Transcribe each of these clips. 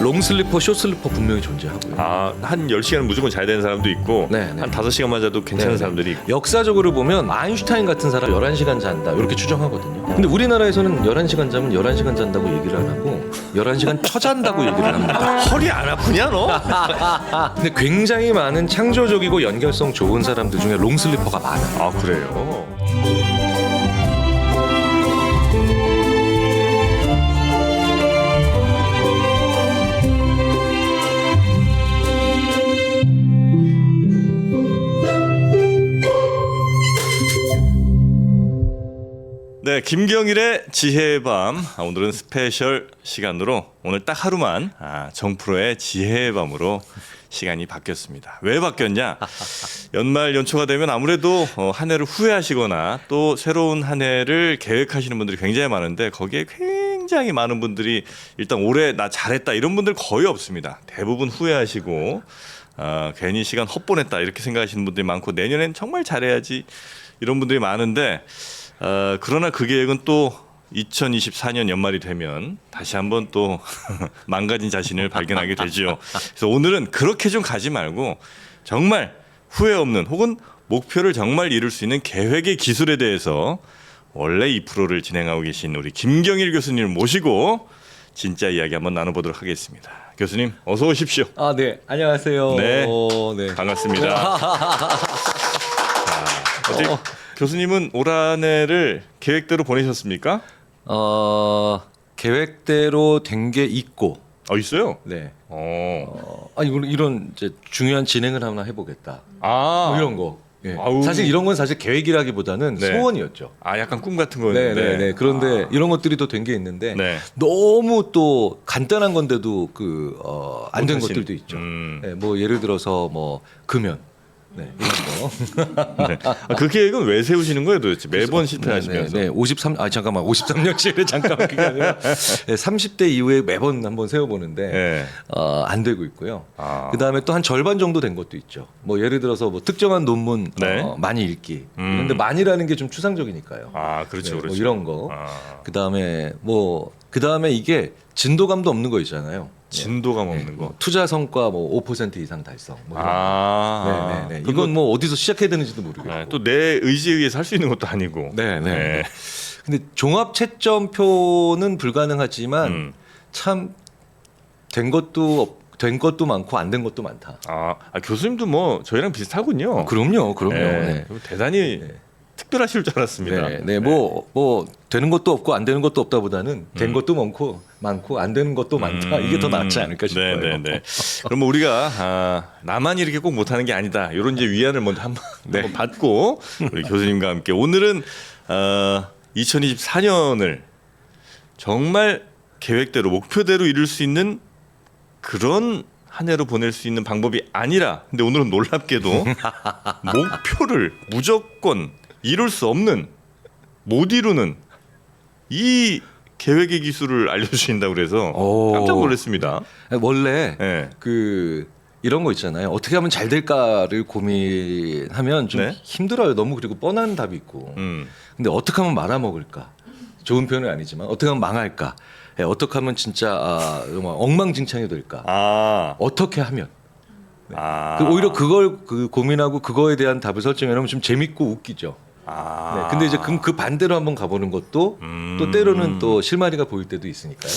롱슬리퍼, 숏슬리퍼 분명히 존재하고요. 한 10시간 무조건 자야 되는 사람도 있고 네, 네. 한 5시간만 자도 괜찮은 네, 사람들이 있고. 역사적으로 보면 아인슈타인 같은 사람 11시간 잔다 이렇게 추정하거든요. 근데 우리나라에서는 11시간 자면 11시간 잔다고 얘기를 안 하고 11시간 처잔다고 얘기를 합니다. 허리 안 아프냐 너? 근데 굉장히 많은 창조적이고 연결성 좋은 사람들 중에 롱슬리퍼가 많아요. 아 그래요? 네, 김경일의 지혜의 밤. 오늘은 스페셜 시간으로 오늘 딱 하루만 정프로의 지혜의 밤으로 시간이 바뀌었습니다. 왜 바뀌었냐? 연말 연초가 되면 아무래도 한 해를 후회하시거나 또 새로운 한 해를 계획하시는 분들이 굉장히 많은데 거기에 굉장히 많은 분들이 일단 올해 나 잘했다 이런 분들 거의 없습니다. 대부분 후회하시고 괜히 시간 헛보냈다 이렇게 생각하시는 분들이 많고 내년엔 정말 잘해야지 이런 분들이 많은데 그러나 그 계획은 또 2024년 연말이 되면 다시 한번 또 망가진 자신을 발견하게 되죠. 그래서 오늘은 그렇게 좀 가지 말고 정말 후회 없는 혹은 목표를 정말 이룰 수 있는 계획의 기술에 대해서 원래 이 프로를 진행하고 계신 우리 김경일 교수님을 모시고 진짜 이야기 한번 나눠보도록 하겠습니다. 교수님 어서 오십시오. 네, 안녕하세요. 네, 네. 반갑습니다. 어제 교수님은 올 한 해를 계획대로 보내셨습니까? 계획대로 된 게 있고, 있어요? 네. 이런 이제 중요한 진행을 하나 해보겠다. 뭐 이런 거. 예. 사실 이런 건 사실 계획이라기보다는 네. 소원이었죠. 약간 꿈 같은 거였는데. 네. 그런데 이런 것들이 또 된 게 있는데 네. 너무 또 간단한 건데도 안 된 것들도 있죠. 네, 뭐 예를 들어서 뭐 금연. 네, 이런 거. 네. 그 계획은 왜 세우시는 거예요, 도대체? 매번 실패하시면서. 네, 53년치를 잠깐만 그게 아니라 30대 이후에 매번 한번 세워보는데 네. 안 되고 있고요. 그 다음에 또 한 절반 정도 된 것도 있죠. 뭐 예를 들어서 뭐 특정한 논문 네. 많이 읽기. 그런데 많이라는 게 좀 추상적이니까요. 그렇죠, 네, 그렇죠. 뭐 이런 거. 그 다음에 이게 진도감도 없는 거 있잖아요. 진도감 없는 거. 투자 성과 뭐 5% 이상 달성. 뭐 이런 거. 이건 뭐 어디서 시작해야 되는지도 모르겠고. 또 내 의지에 의해서 할 수 있는 것도 아니고. 네. 근데 종합 채점표는 불가능하지만 참 된 것도 많고 안 된 것도 많다. 교수님도 뭐 저희랑 비슷하군요. 그럼요. 네. 대단히 특별하실 줄 알았습니다. 뭐 되는 것도 없고 안 되는 것도 없다보다는 된 것도 많고 안 되는 것도 많다. 이게 더 낫지 않을까 싶어요. 네. 그럼 우리가 나만 이렇게 꼭 못하는 게 아니다. 이런 이제 위안을 먼저 한번 받고 우리 교수님과 함께 오늘은 2024년을 정말 계획대로 목표대로 이룰 수 있는 그런 한 해로 보낼 수 있는 방법이 아니라 근데 오늘은 놀랍게도 목표를 무조건 이룰 수 없는 못 이루는 이 계획의 기술을 알려주신다고 그래서 깜짝 놀랐습니다. 원래 네. 이런 거 있잖아요. 어떻게 하면 잘 될까를 고민하면 좀 힘들어요. 너무 그리고 뻔한 답이 있고. 근데 어떻게 하면 말아먹을까? 좋은 표현은 아니지만 어떻게 하면 망할까? 어떻게 하면 진짜 정말 엉망진창이 될까? 어떻게 하면? 오히려 그걸 고민하고 그거에 대한 답을 설정해놓으면 좀 재밌고 웃기죠. 근데 이제 그 반대로 한번 가보는 것도 또 때로는 또 실마리가 보일 때도 있으니까요.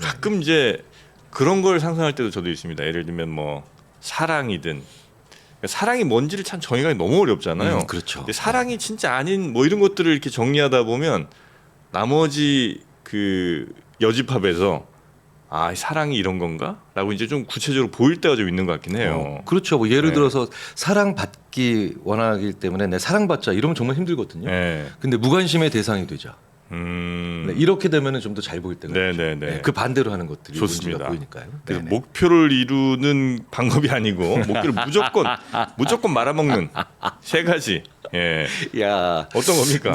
가끔 이제 그런 걸 상상할 때도 저도 있습니다. 예를 들면 뭐 사랑이든 사랑이 뭔지를 참 정의하기 너무 어렵잖아요. 그렇죠. 근데 사랑이 진짜 아닌 뭐 이런 것들을 이렇게 정리하다 보면 나머지 그 여집합에서 사랑이 이런 건가? 라고 이제 좀 구체적으로 보일 때가 좀 있는 것 같긴 해요. 그렇죠. 뭐 예를 들어서 사랑받기 원하기 때문에 내 사랑받자 이러면 정말 힘들거든요. 근데 무관심의 대상이 되자. 이렇게 되면은 좀 더 잘 보일 때가 있죠. 그 반대로 하는 것들이 좋습니다. 보이니까요. 목표를 이루는 방법이 아니고 목표를 무조건 말아먹는 세 가지. 야, 어떤 겁니까?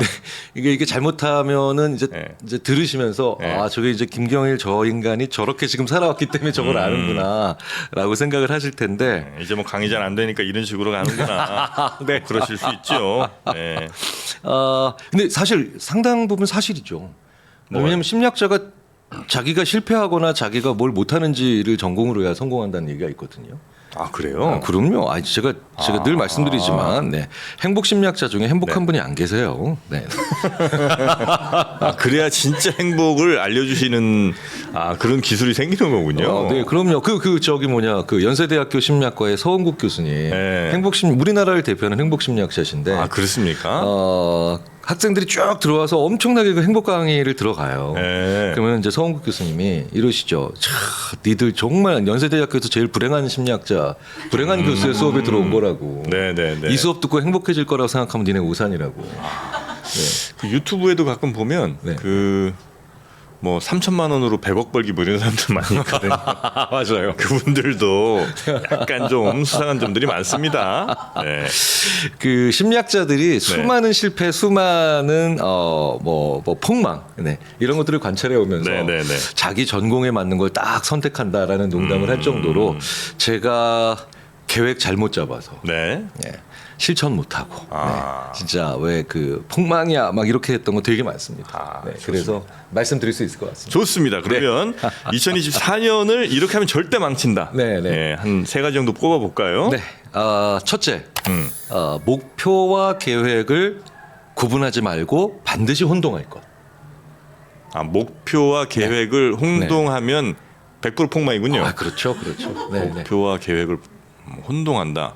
이게 잘못하면은 이제 들으시면서 저게 이제 김경일 저 인간이 저렇게 지금 살아왔기 때문에 저걸 아는구나라고 생각을 하실 텐데 이제 뭐 강의 잘 안 되니까 이런 식으로 가는구나. 그러실 수 있죠. 근데 사실 상당 부분 사실이죠. 왜냐하면 심리학자가 자기가 실패하거나 자기가 뭘 못하는지를 전공으로 해야 성공한다는 얘기가 있거든요. 아 그래요? 그럼요. 제가 늘 말씀드리지만 네. 행복 심리학자 중에 행복한 분이 안 계세요. 네. 그래야 진짜 행복을 알려주시는 그런 기술이 생기는 거군요. 네, 그럼요. 그 연세대학교 심리학과의 서원국 교수님, 네. 우리나라를 대표하는 행복 심리학자신데. 그렇습니까? 학생들이 쭉 들어와서 엄청나게 그 행복 강의를 들어가요. 네. 그러면 이제 서원국 교수님이 이러시죠. 니들 정말 연세대학교에서 제일 불행한 심리학자, 불행한 교수의 수업에 들어온 거라고. 네네네. 이 수업 듣고 행복해질 거라고 생각하면 니네 오산이라고. 네. 그 유튜브에도 가끔 보면 네. 뭐 3천만 원으로 100억 벌기 뭐 이런 사람들 많이 있거든요. 맞아요. 그분들도 약간 좀 수상한 점들이 많습니다. 네. 그 심리학자들이 수많은 실패, 수많은 폭망, 네. 이런 것들을 관찰해 오면서 네네네. 자기 전공에 맞는 걸 딱 선택한다라는 농담을 할 정도로 제가 계획 잘못 잡아서 네. 네. 실천 못하고 네. 진짜 왜 그 폭망이야 막 이렇게 했던 거 되게 많습니다. 네. 그래서 말씀드릴 수 있을 것 같습니다. 좋습니다. 그러면 2024년을 이렇게 하면 절대 망친다. 네. 한 세 가지 정도 뽑아 볼까요? 네. 첫째, 목표와 계획을 구분하지 말고 반드시 혼동할 것. 목표와 계획을 혼동하면 100% 폭망이군요. 그렇죠. 네. 목표와 계획을 혼동한다.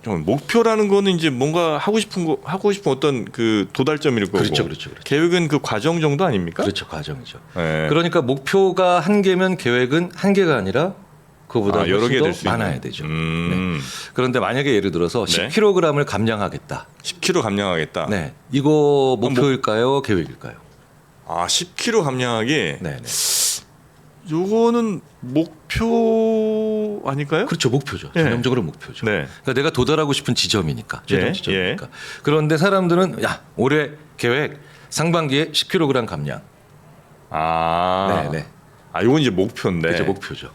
목표라는 거는 이제 뭔가 하고 싶은 어떤 그 도달점일 거고. 그렇죠. 계획은 그 과정 정도 아닙니까? 그렇죠, 과정이죠. 네. 그러니까 목표가 한 개면 계획은 한 개가 아니라 그거보다 여러 개 될 수 많아야 되죠. 네. 그런데 만약에 예를 들어서 네. 10kg을 감량하겠다. 10kg 감량하겠다. 네, 이거 목표일까요, 계획일까요? 10kg 감량하기. 네. 요거는 목표 아닐까요? 그렇죠, 목표죠. 네. 전형적으로 목표죠. 네. 그러니까 내가 도달하고 싶은 지점이니까, 최종 예, 지점이니까. 그런데 사람들은 올해 계획 상반기에 10kg 감량. 네. 요건 이제 목표인데. 그렇죠, 목표죠.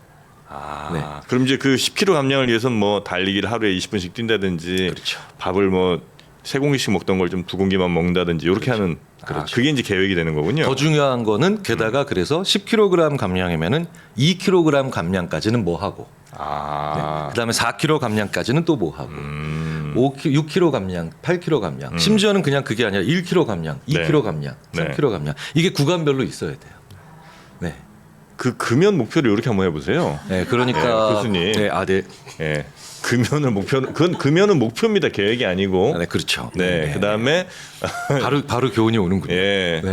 네. 그럼 이제 그 10kg 감량을 위해서는 뭐 달리기를 하루에 20분씩 뛴다든지, 그렇죠. 밥을 뭐 3공기씩 먹던 걸 좀 2공기만 먹는다든지 이렇게 하는. 그렇죠. 그게 이제 계획이 되는 거군요. 더 중요한 거는 게다가 그래서 10kg 감량이면은 2kg 감량까지는 뭐 하고, 그다음에 4kg 감량까지는 또 뭐 하고, 6kg 감량, 8kg 감량, 심지어는 그냥 그게 아니라 1kg 감량, 2kg 감량, 3kg 감량, 이게 구간별로 있어야 돼요. 네. 그 금연 목표를 이렇게 한번 해보세요. 네, 그러니까 교수님. 네. 예. 그건 금연은 목표입니다. 계획이 아니고. 네, 그렇죠. 네. 그다음에 바로 교훈이 오는군요.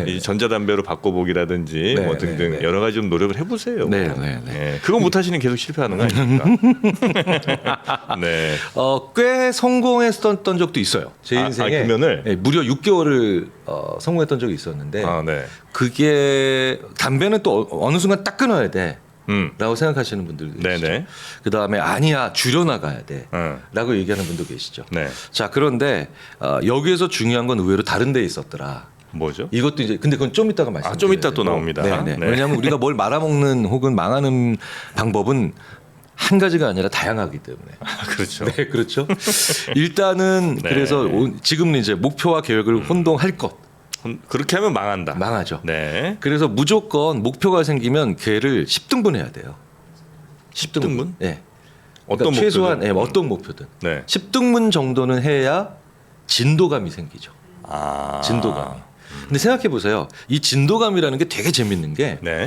이 전자담배로 바꿔보기라든지 네, 뭐 등등 네. 여러 가지 좀 노력을 해보세요. 네. 그거 못하시는 계속 실패하는 거 아닙니까? 네. 꽤 성공했던 적도 있어요. 제 인생에 금연을? 네, 무려 6개월을 성공했던 적이 있었는데 네. 그게 담배는 또 어느 순간 딱 끊어야 돼. 라고 생각하시는 분들도 계시죠. 네네. 그다음에 아니야 줄여나가야 돼 라고 얘기하는 분도 계시죠. 네. 자, 그런데 여기에서 중요한 건 의외로 다른 데 있었더라. 뭐죠? 이것도 이제 근데 그건 좀 이따가 말씀드려요. 좀 이따 또 나옵니다. 네. 네. 왜냐하면 우리가 뭘 말아먹는 혹은 망하는 방법은 한 가지가 아니라 다양하기 때문에. 그렇죠. 네, 그렇죠. 일단은 네. 그래서 지금은 이제 목표와 계획을 혼동할 것. 그렇게 하면 망한다. 네. 그래서 무조건 목표가 생기면 걔를 10등분해야 돼요. 10등분? 네. 어떤 그러니까 최소한 목표든? 어떤 목표든 네. 10등분 정도는 해야 진도감이 생기죠. 진도감이. 근데 생각해 보세요. 이 진도감이라는 게 되게 재밌는 게 네.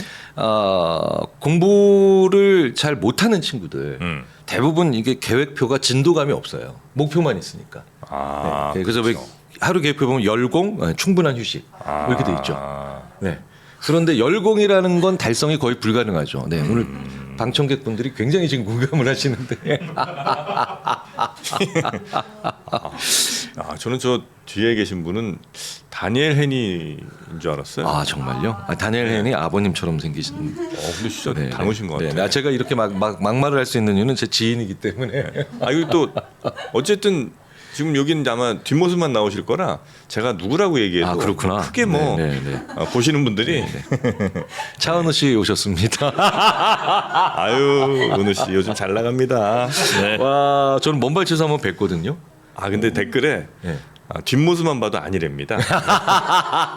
공부를 잘 못하는 친구들 대부분 이게 계획표가 진도감이 없어요. 목표만 있으니까. 네. 그래서 왜 하루 계획표 보면 열공, 충분한 휴식 이렇게 돼 있죠. 네. 그런데 열공이라는 건 달성이 거의 불가능하죠. 네. 오늘 방청객분들이 굉장히 지금 공감을 하시는데. 저는 저 뒤에 계신 분은 다니엘 헤니인 줄 알았어요. 정말요? 다니엘 헨이 아버님처럼 생기신. 근데 진짜 닮으신 것 같아요. 네. 제가 이렇게 막말을 할 수 있는 이유는 제 지인이기 때문에. 이거 또 어쨌든 지금 여기는 아마 뒷모습만 나오실 거라 제가 누구라고 얘기해도 그렇구나. 크게 뭐 보시는 분들이 차은우 씨 오셨습니다. 은우 씨 요즘 잘 나갑니다. 네. 와, 저는 먼발치에서 한번 뵀거든요. 근데 댓글에 뒷모습만 봐도 아니랍니다.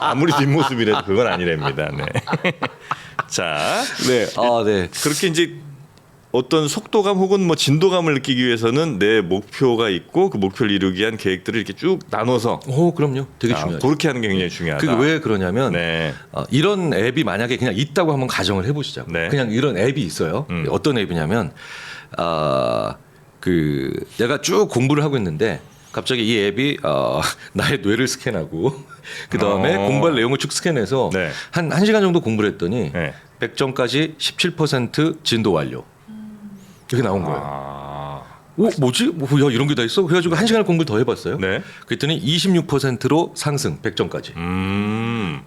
아무리 뒷모습이라도 그건 아니랍니다. 네. 자, 네. 네. 그렇게 이제 어떤 속도감 혹은 뭐 진도감을 느끼기 위해서는 내 목표가 있고 그 목표를 이루기 위한 계획들을 이렇게 쭉 나눠서 그럼요. 되게 중요하죠. 그렇게 하는 게 굉장히 중요하다. 그게 왜 그러냐면 네. 이런 앱이 만약에 그냥 있다고 한번 가정을 해보시자고. 네. 그냥 이런 앱이 있어요. 어떤 앱이냐면 그 내가 쭉 공부를 하고 있는데 갑자기 이 앱이 나의 뇌를 스캔하고 그 다음에 공부할 내용을 쭉 스캔해서 네. 한 1시간 정도 공부를 했더니 네. 100점까지 17% 진도 완료. 이렇게 나온 거예요. 뭐지? 야, 이런 게 다 있어? 그래가지고 1시간을 공부를 더 해봤어요. 네. 그랬더니 26%로 상승 100점까지.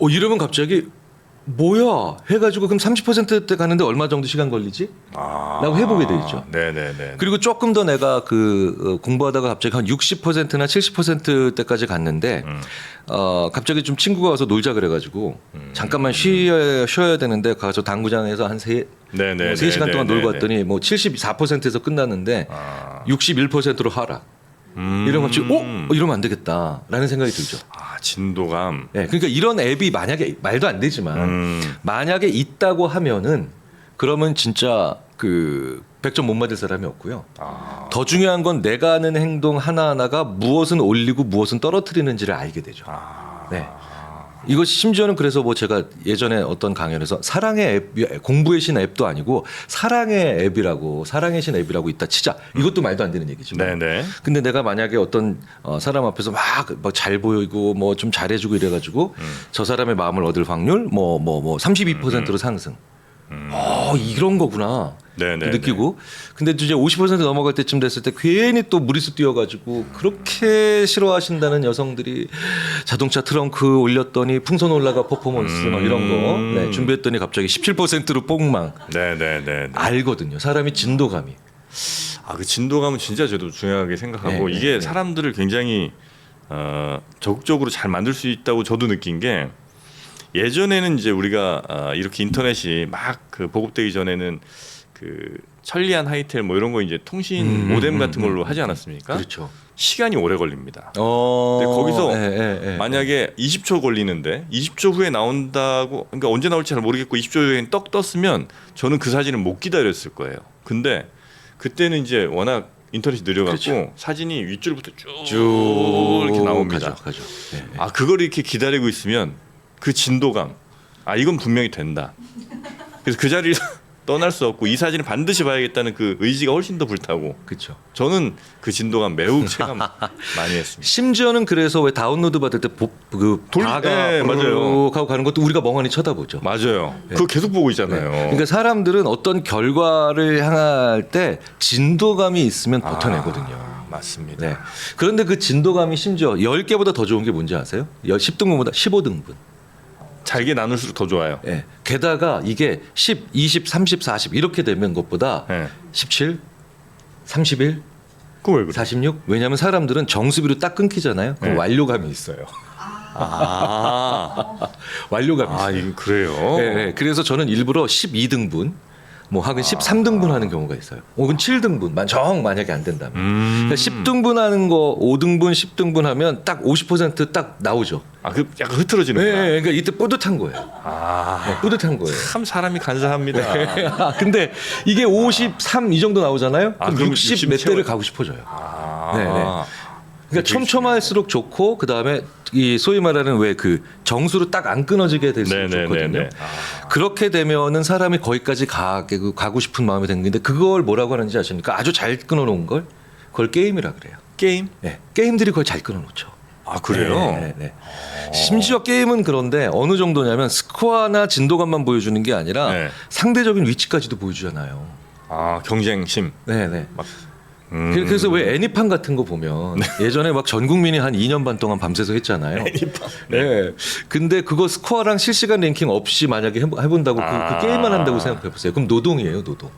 이러면 갑자기 뭐야 해가지고 그럼 30%대 가는데 얼마 정도 시간 걸리지? 라고 해보게 돼 있죠. 네네네. 그리고 조금 더 내가 공부하다가 갑자기 한 60%나 70%대까지 갔는데 갑자기 좀 친구가 와서 놀자 그래가지고 잠깐만 쉬어야 되는데 가서 당구장에서 한 3시간 동안 놀고 왔더니 뭐 74%에서 끝났는데 61%로 하락. 이런 거 갑자기 이러면 안 되겠다라는 생각이 들죠. 진도감. 네, 그러니까 이런 앱이 만약에 말도 안 되지만 만약에 있다고 하면은 그러면 진짜 그 100점 못 맞을 사람이 없고요. 더 중요한 건 내가 하는 행동 하나하나가 무엇은 올리고 무엇은 떨어뜨리는지를 알게 되죠. 네. 이거 심지어는 그래서 뭐 제가 예전에 어떤 강연에서 사랑의 앱, 공부의 신 앱도 아니고 사랑의 앱이라고 사랑의 신 앱이라고 있다 치자. 이것도 말도 안 되는 얘기지만. 네네. 근데 내가 만약에 어떤 사람 앞에서 막 잘 보이고 뭐 좀 잘해주고 이래가지고 저 사람의 마음을 얻을 확률 뭐 32%로 상승. 이런 거구나. 네네. 느끼고 근데 이제 50% 넘어갈 때쯤 됐을 때 괜히 또 무리수 뛰어가지고 그렇게 싫어하신다는 여성들이 자동차 트렁크 올렸더니 풍선 올라가 퍼포먼스 뭐 이런 거 준비했더니 갑자기 17%로 뽕망. 네네네. 알거든요. 사람이 진도감이. 그 진도감은 진짜 저도 중요하게 생각하고 이게 사람들을 굉장히 적극적으로 잘 만들 수 있다고 저도 느낀 게 예전에는 이제 우리가 이렇게 인터넷이 막 그 보급되기 전에는 그 천리안 하이텔 뭐 이런 거 이제 통신 모뎀 같은 걸로 하지 않았습니까? 그렇죠. 시간이 오래 걸립니다. 근데 거기서 만약에 20초 걸리는데 20초 후에 나온다고 그러니까 언제 나올지 잘 모르겠고 20초 후에 떡 떴으면 저는 그 사진을 못 기다렸을 거예요. 근데 그때는 이제 워낙 인터넷이 느려갖고 그렇죠. 사진이 윗줄부터 쭉 이렇게 나옵니다. 가죠. 그걸 이렇게 기다리고 있으면 그 진도감 이건 분명히 된다. 그래서 그 자리를 떠날 수 없고 이 사진을 반드시 봐야겠다는 그 의지가 훨씬 더 불타고. 그렇죠. 저는 그 진도감 매우 체감 많이 했습니다. 심지어는 그래서 왜 다운로드 받을 때 바가 맞아요. 하고 가는 것도 우리가 멍하니 쳐다보죠. 맞아요. 그거 계속 보고 있잖아요. 그러니까 사람들은 어떤 결과를 향할 때 진도감이 있으면 버텨내거든요. 맞습니다. 네. 그런데 그 진도감이 심지어 10개보다 더 좋은 게 뭔지 아세요? 10등분보다 15등분. 잘게 나눌수록 더 좋아요. 네. 게다가 이게 10, 20, 30, 40 이렇게 되는 것보다 17, 31, 그거 왜 그래? 46 왜냐하면 사람들은 정수비로 딱 끊기잖아요. 그럼 완료감이 있어요. 완료감이 있어요. 이거 그래요. 네. 그래서 저는 일부러 12등분 뭐 하긴 13등분 하는 경우가 있어요. 혹은 7등분 만약에 안 된다면. 그러니까 10등분 하는 거 5등분 10등분 하면 딱 50% 나오죠. 그 약간 흐트러지는구나. 네, 그러니까 이때 뿌듯한 거예요. 뿌듯한 거예요. 참 사람이 간사합니다. 근데 이게 53 이 정도 나오잖아요. 그럼 그럼 60 몇 대를 가고 싶어져요. 그러니까 촘촘할수록 좋고 그 다음에 이 소위 말하는 왜 그 정수로 딱 안 끊어지게 될수록 좋거든요. 그렇게 되면은 사람이 거기까지 가고 싶은 마음이 생기는데 그걸 뭐라고 하는지 아십니까? 아주 잘 끊어놓은 걸 그걸 게임이라 그래요. 게임? 네, 게임들이 그걸 잘 끊어놓죠. 그래요? 네. 심지어 게임은 그런데 어느 정도냐면 스코어나 진도감만 보여주는 게 아니라 상대적인 위치까지도 보여주잖아요. 경쟁심. 네네. 그래서 왜 애니판 같은 거 보면 예전에 막 전 국민이 한 2년 반 동안 밤새서 했잖아요. 애니판. 네. 근데 그거 스코어랑 실시간 랭킹 없이 만약에 해본다고 그 게임만 한다고 생각해 보세요. 그럼 노동이에요, 노동.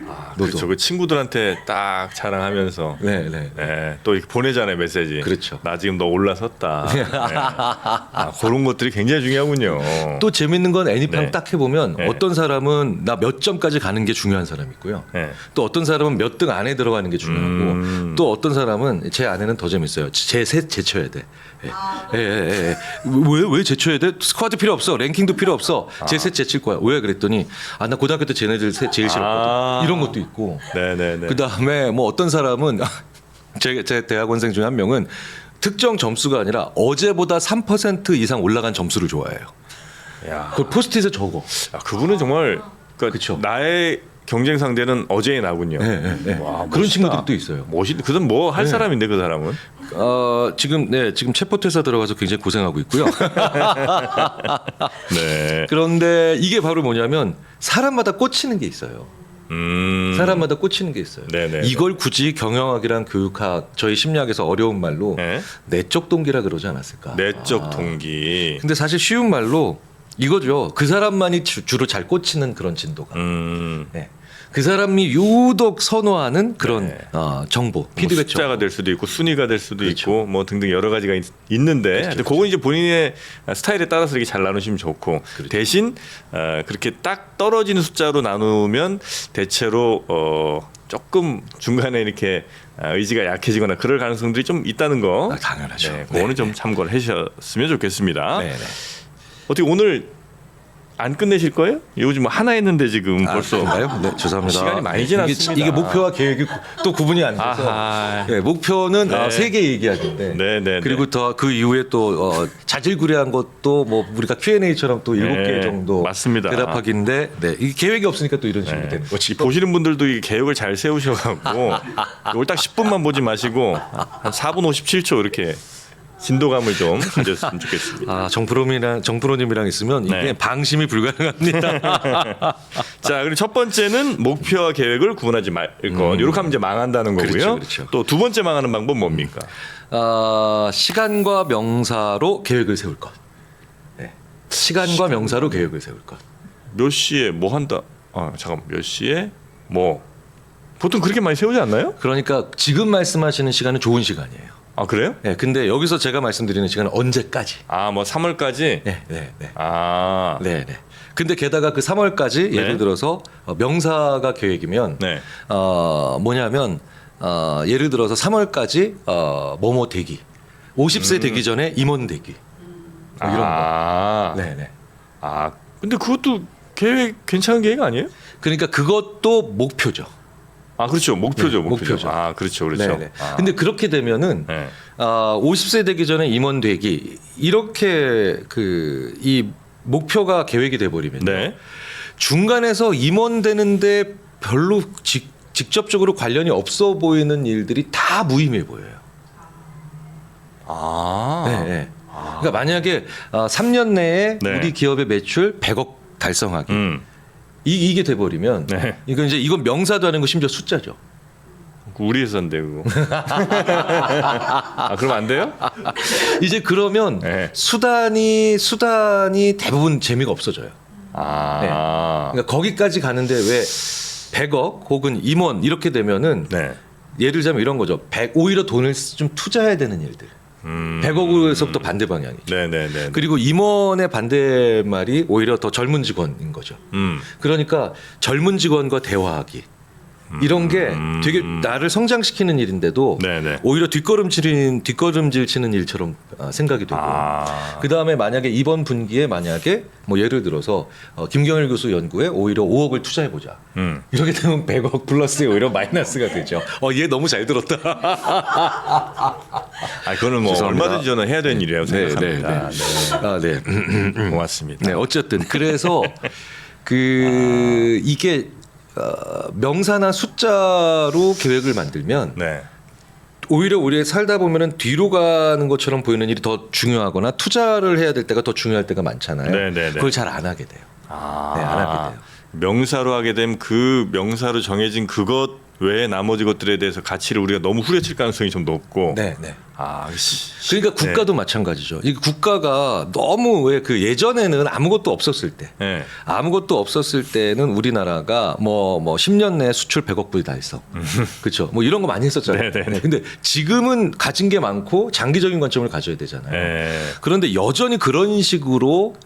너도. 그렇죠. 그 친구들한테 딱 자랑하면서 네, 네. 네, 또 이렇게 보내잖아요 메시지. 그렇죠. 나 지금 너 올라섰다. 네. 그런 것들이 굉장히 중요하군요. 또 재밌는 건 애니팡 네. 딱 해보면 네. 어떤 사람은 나 몇 점까지 가는 게 중요한 사람이 있고요. 네. 또 어떤 사람은 몇 등 안에 들어가는 게 중요하고 또 어떤 사람은 제 안에는 더 재밌어요. 제 셋 제쳐야 돼. 왜 제쳐야 돼? 스쿼드 필요 없어. 랭킹도 필요 없어. 제 셋 제칠 거야. 왜 그랬더니 나 고등학교 때 쟤네들 셋 제일 싫었거든. 이런 것도 있고. 네네네. 그 다음에 뭐 어떤 사람은 제 대학원생 중에 한 명은 특정 점수가 아니라 어제보다 3% 이상 올라간 점수를 좋아해요. 야, 그걸 포스트잇에 적어. 그분은 정말 그러니까 그쵸. 나의 경쟁 상대는 어제의 나군요. 네. 와, 그런 멋있다. 친구들이 또 있어요. 그건 뭐 할 네. 사람인데 그 사람은. 지금 체포퇴사 들어가서 굉장히 고생하고 있고요. 네. 그런데 이게 바로 뭐냐면 사람마다 꽂히는 게 있어요. 사람마다 꽂히는 게 있어요. 네네. 이걸 굳이 경영학이랑 교육학 저희 심리학에서 어려운 말로 네. 내적 동기라 그러지 않았을까? 내적 동기. 근데 사실 쉬운 말로 이거죠. 그 사람만이 주로 잘 꽂히는 그런 진도가. 네. 그 사람이 유독 선호하는 그런 네. 정보, 뭐 피드백 숫자가 정보. 될 수도 있고 순위가 될 수도 그렇죠. 있고 뭐 등등 여러 가지가 있는데 근데 그건 이제 본인의 스타일에 따라서 이렇게 잘 나누시면 좋고 그렇죠. 대신 그렇게 딱 떨어지는 숫자로 나누면 대체로 조금 중간에 이렇게 의지가 약해지거나 그럴 가능성들이 좀 있다는 거. 당연하죠. 네, 그거는 좀 참고를 해주셨으면 좋겠습니다. 네. 어떻게 오늘 안 끝내실 거예요? 요즘 뭐 하나 했는데 지금 벌써 그런가요? 네, 죄송합니다. 시간이 많이 지났습니다. 이게 목표와 계획이 또 구분이 안 돼서 아하. 네, 목표는 네. 3개 얘기하는데 네. 그리고 더 그 이후에 또 자질구레한 것도 뭐 우리가 Q&A처럼 또 7개 네, 맞습니다. 맞습니다. 대답하기인데 이 계획이 없으니까 또 이런 식으로 네. 되는 거지. 보시는 분들도 이 계획을 잘 세우셔갖고 이걸 딱 10분만 보지 마시고 한 4분 57초 이렇게 진도감을 좀 가졌으면 좋겠습니다. 정프로님이랑 있으면 이게 네. 방심이 불가능합니다. 자, 그리고 첫 번째는 목표와 계획을 구분하지 말 것. 이렇게 하면 이제 망한다는 거고요. 그렇죠. 또 두 번째 망하는 방법 뭡니까? 시간과 명사로 계획을 세울 것. 네. 시간과 명사로 계획을 세울 것. 몇 시에 뭐 한다? 잠깐 몇 시에 뭐 보통 그렇게 많이 세우지 않나요? 그러니까 지금 말씀하시는 시간은 좋은 시간이에요. 아 그래요? 네, 근데 여기서 제가 말씀드리는 시간은 언제까지? 뭐 3월까지. 네. 네. 근데 게다가 그 3월까지 네. 예를 들어서 명사가 계획이면 네. 뭐냐면 예를 들어서 3월까지 뭐뭐 되기, 50세 되기 전에 임원 되기, 뭐 이런 거. 네. 근데 그것도 계획 괜찮은 계획 아니에요? 그러니까 그것도 목표죠. 그렇죠. 목표죠. 네, 목표죠. 그렇죠. 네네. 근데 그렇게 되면은 네. 50세 되기 전에 임원 되기 이렇게 이 목표가 계획이 돼 버리면요. 네. 중간에서 임원 되는데 별로 직접적으로 관련이 없어 보이는 일들이 다 무의미해 보여요. 네. 그러니까 만약에 3년 내에 네. 우리 기업의 매출 100억 달성하기 이게 돼 버리면 네. 이건 명사도 아니고 심지어 숫자죠. 우리 회사인데 그거. 그럼 안 돼요? 이제 그러면 네. 수단이 대부분 재미가 없어져요. 그러니까 거기까지 가는데 왜 100억 혹은 임원 이렇게 되면은 네. 예를 들자면 이런 거죠. 오히려 돈을 좀 투자해야 되는 일들. 100억에서부터 반대 방향이죠. 네네네. 그리고 임원의 반대말이 오히려 더 젊은 직원인 거죠. 그러니까 젊은 직원과 대화하기. 이런 게 되게 나를 성장시키는 일인데도 네네. 오히려 뒷걸음질 치는 일처럼 생각이 되고 그 다음에 만약에 이번 분기에 만약에 뭐 예를 들어서 김경일 교수 연구에 오히려 5억을 투자해 보자 이렇게 되면 100억 플러스에 오히려 마이너스가 되죠. 얘 너무 잘 들었다. 그거는 뭐 죄송합니다. 얼마든지 저는 해야 되는 일이라고 생각합니다. 네. 고맙습니다. 네, 어쨌든 그래서 이게 명사나 숫자로 계획을 만들면 네. 오히려 우리 살다 보면은 뒤로 가는 것처럼 보이는 일이 더 중요하거나 투자를 해야 될 때가 더 중요할 때가 많잖아요. 네네네. 그걸 잘 안 하게 돼요. 안 하게 돼요. 명사로 하게 되면 그 명사로 정해진 그것 외에 나머지 것들에 대해서 가치를 우리가 너무 후려칠 가능성이 좀 높고 네. 그러니까 국가도 마찬가지죠. 이 국가가 너무 왜 그 예전에는 아무것도 없었을 때, 네. 아무것도 없었을 때는 우리나라가 뭐 10년 내에 수출 100억 불 다 했어. 그렇죠. 뭐 이런 거 많이 했었잖아요. 네네네. 근데 지금은 가진 게 많고 장기적인 관점을 가져야 되잖아요. 네. 그런데 여전히 그런 식으로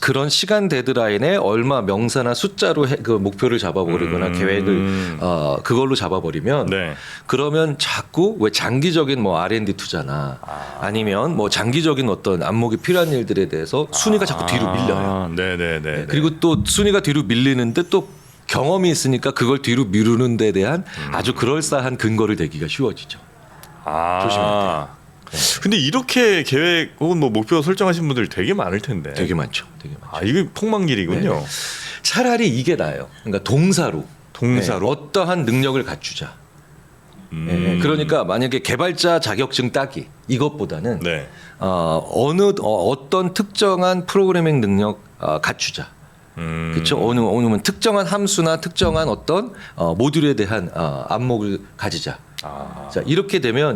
그런 시간 데드라인에 얼마 명사나 숫자로 그 목표를 잡아버리거나 계획을 그걸로 잡아버리면 네. 그러면 자꾸 왜 장기적인 뭐 R&D 투자나 아니면 뭐 장기적인 어떤 안목이 필요한 일들에 대해서 순위가 자꾸 뒤로 밀려요. 네네네. 그리고 또 순위가 뒤로 밀리는데 또 경험이 있으니까 그걸 뒤로 미루는 데 대한 아주 그럴싸한 근거를 대기가 쉬워지죠. 조심해야 돼요. 근데 이렇게 계획 혹은 뭐 목표 설정하신 분들 되게 많을 텐데. 되게 많죠. 되게 많죠. 이게 폭망길이군요. 네. 차라리 이게 나아요. 그러니까 동사로 어떠한 능력을 갖추자. 네. 그러니까 만약에 개발자 자격증 따기 이것보다는 네. 어떤 특정한 프로그래밍 능력 갖추자. 그렇죠. 어느 특정한 함수나 특정한 어떤 모듈에 대한 안목을 가지자. 자, 이렇게 되면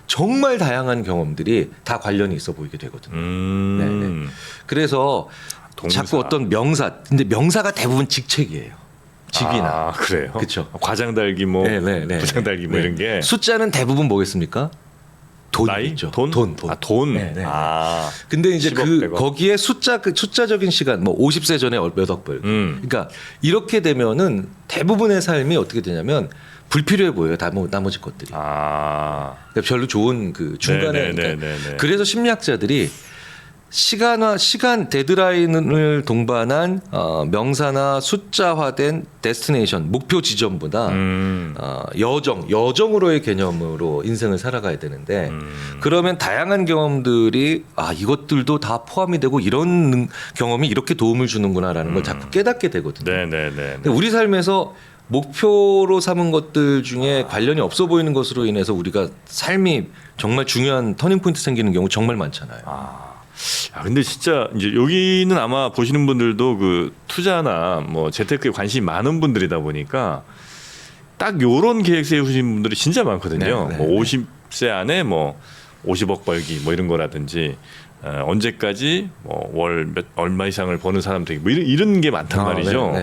정말 다양한 경험들이 다 관련이 있어 보이게 되거든요. 네. 그래서 동사. 자꾸 어떤 명사, 근데 명사가 대부분 직책이에요. 직이나. 그래요. 그렇죠. 과장 달기 뭐 네. 부장 달기 뭐 이런 게. 숫자는 대부분 뭐겠습니까? 돈이죠. 돈. 돈. 네. 아. 근데 이제 10억, 그 100억. 거기에 숫자적인 시간 뭐 50세 전에 몇 억 벌. 그러니까 이렇게 되면은 대부분의 삶이 어떻게 되냐면 불필요해 보여요. 나머지 것들이. 그러니까 별로 좋은 그 중간에. 그러니까 그래서 심리학자들이 시간 데드라인을 동반한 명사나 숫자화된 데스티네이션 목표 지점보다 여정으로의 개념으로 인생을 살아가야 되는데 그러면 다양한 경험들이 이것들도 다 포함이 되고 이런 경험이 이렇게 도움을 주는구나라는 걸 자꾸 깨닫게 되거든요. 근데 우리 삶에서 목표로 삼은 것들 중에 관련이 없어 보이는 것으로 인해서 우리가 삶이 정말 중요한 터닝 포인트 생기는 경우 정말 많잖아요. 근데 진짜 이제 여기는 아마 보시는 분들도 그 투자나 뭐 재테크에 관심이 많은 분들이다 보니까 딱 요런 계획 세우신 분들이 진짜 많거든요. 뭐 50세 안에 뭐 50억 벌기 뭐 이런 거라든지 언제까지 뭐 월 얼마 이상을 버는 사람 되기 뭐 이런 게 많단 말이죠.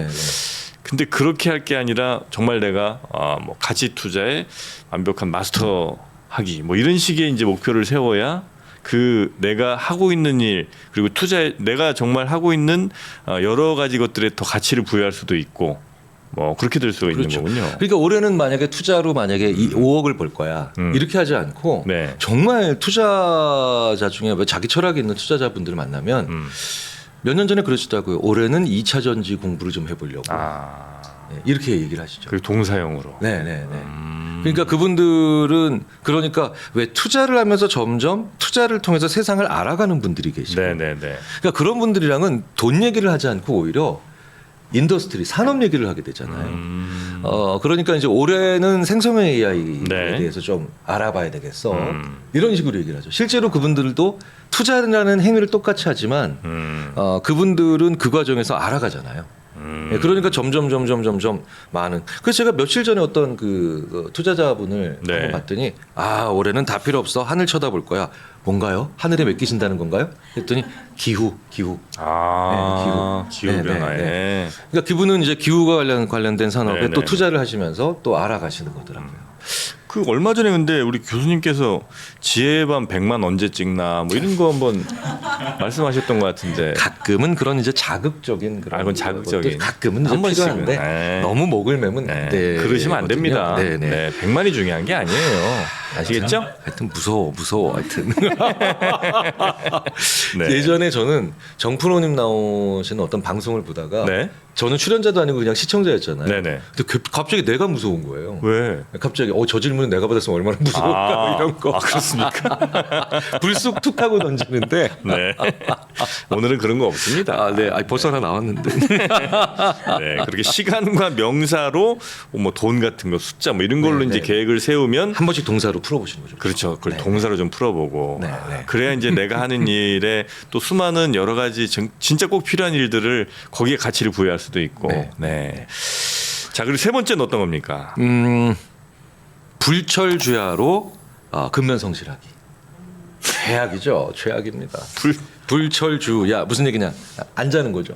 근데 그렇게 할 게 아니라 정말 내가 뭐 가치 투자에 완벽한 마스터하기 뭐 이런 식의 이제 목표를 세워야 그 내가 하고 있는 일 그리고 투자에 내가 정말 하고 있는 여러 가지 것들에 더 가치를 부여할 수도 있고 뭐 그렇게 될 수가 있는 거군요. 그러니까 올해는 만약에 투자로 만약에 5억을 벌 거야 이렇게 하지 않고 정말 투자자 중에 왜 자기 철학이 있는 투자자분들을 만나면 몇 년 전에 그러시더라고요. 올해는 2차 전지 공부를 좀 해보려고 이렇게 얘기를 하시죠. 그 동사형으로. 그러니까 그분들은 그러니까 왜 투자를 하면서 점점 투자를 통해서 세상을 알아가는 분들이 계시고 그러니까 그런 분들이랑은 돈 얘기를 하지 않고 오히려 인더스트리 산업 얘기를 하게 되잖아요. 그러니까 이제 올해는 생성형 AI에 대해서 좀 알아봐야 되겠어. 이런 식으로 얘기를 하죠. 실제로 그분들도 투자라는 행위를 똑같이 하지만 그분들은 그 과정에서 알아가잖아요. 그러니까 점점 많은. 그래서 제가 며칠 전에 어떤 그 투자자분을 한번 봤더니 올해는 다 필요 없어. 하늘 쳐다볼 거야. 뭔가요? 하늘에 맡기신다는 건가요? 했더니 기후. 기후 변화에. 그러니까 그분은 이제 기후가 관련된 산업에 또 투자를 하시면서 또 알아가시는 거더라고요. 그 얼마 전에 근데 우리 교수님께서 지혜의 밤 100만 언제 찍나 뭐 이런 거 한번 말씀하셨던 것 같은데 가끔은 그런 이제 자극적인 그런 그건 자극적인 가끔은 한 번씩은 너무 목을 매면 안 돼. 그러시면 안 됩니다. 100만이 중요한 게 아니에요. 아시겠죠? 하여튼 무서워 하여튼. 예전에 저는 정프로님 나오시는 어떤 방송을 보다가 저는 출연자도 아니고 그냥 시청자였잖아요. 근데 갑자기 내가 무서운 거예요. 왜? 갑자기 저 질문은 내가 받았으면 얼마나 무서울까 이런 거. 그렇습니까? 불쑥 툭 하고 던지는데. 오늘은 그런 거 없습니다. 벌써 하나 나왔는데. 그렇게 시간과 명사로 뭐 돈 같은 거 숫자 뭐 이런 걸로 이제 계획을 세우면 한 번씩 동사로 풀어보시는 거죠. 그렇죠. 그걸 동사로 좀 풀어보고. 그래야 이제 내가 하는 일에 또 수많은 여러 가지 진짜 꼭 필요한 일들을 거기에 가치를 부여할 수도 있고. 자, 그리고 세 번째는 어떤 겁니까? 불철주야로 근면성실하기. 최악이죠. 최악입니다. 불철주. 야 무슨 얘기냐? 안 자는 거죠.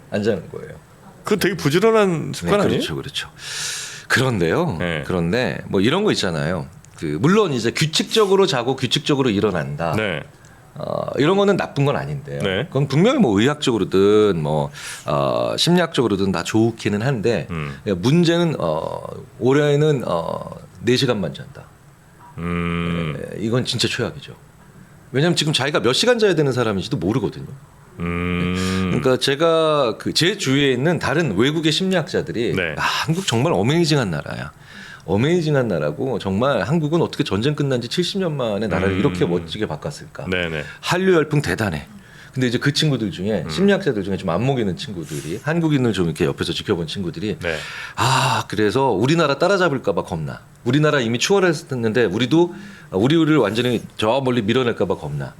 안 자는 거예요. 그 되게 부지런한 습관 네, 아니에요? 그렇죠, 그렇죠. 그런데요. 네. 그런데 뭐 이런 거 있잖아요. 그 물론 이제 규칙적으로 자고 규칙적으로 일어난다. 네. 이런 거는 나쁜 건 아닌데요. 네. 그건 분명히 뭐 의학적으로든 뭐 심리학적으로든 다 좋기는 한데 문제는 올해는 4시간만 잔다. 이건 진짜 최악이죠. 왜냐하면 지금 자기가 몇 시간 자야 되는 사람인지도 모르거든요. 그러니까 제가 제 주위에 있는 다른 외국의 심리학자들이 네. 한국 정말 어메이징한 나라야. 어메이징한 나라고 정말 한국은 어떻게 전쟁 끝난 지 70년 만에 나라를 이렇게 멋지게 바꿨을까. 네네. 한류 열풍 대단해. 근데 이제 그 친구들 중에 심리학자들 중에 좀 안목있는 친구들이 한국인을 좀 이렇게 옆에서 지켜본 친구들이 네. 그래서 우리나라 따라잡을까봐 겁나. 우리나라 이미 추월했었는데 우리를 완전히 저 멀리 밀어낼까봐 겁나.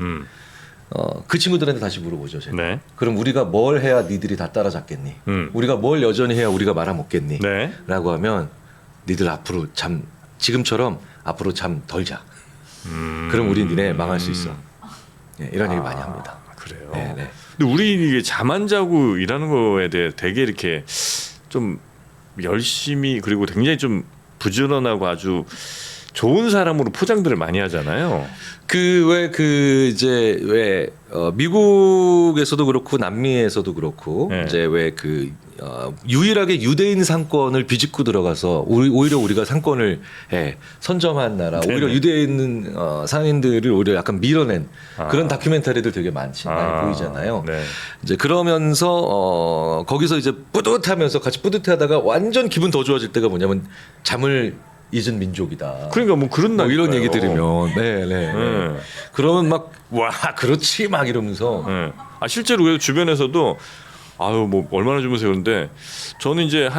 그 친구들한테 다시 물어보죠. 제가. 네. 그럼 우리가 뭘 해야 니들이 다 따라잡겠니? 우리가 뭘 여전히 해야 우리가 말아먹겠니? 네. 라고 하면 니들 앞으로 지금처럼 앞으로 잠 덜 자. 그럼 우리 니네 망할 수 있어. 네, 이런 얘기 많이 합니다. 그래요. 네, 네. 근데 우리 이게 잠 안 자고 일하는 거에 대해 되게 이렇게 좀 열심히 그리고 굉장히 좀 부지런하고 아주 좋은 사람으로 포장들을 많이 하잖아요. 미국에서도 그렇고 남미에서도 그렇고 네. 이제 유일하게 유대인 상권을 비집고 들어가서 오히려 우리가 상권을 선점한 나라, 오히려 네네. 유대인 상인들을 오히려 약간 밀어낸 그런 다큐멘터리들 되게 많이 보이잖아요. 네. 이제 그러면서 거기서 이제 뿌듯하면서 같이 뿌듯해하다가 완전 기분 더 좋아질 때가 뭐냐면 잠을 잊은 민족이다. 그러니까 뭐 그런 뭐 날 이런 얘기 들으면 그러면 막 와 그렇지 막 이러면서 네. 실제로 그래서 주변에서도 아유 뭐 얼마나 주무세요 그런데 저는 이제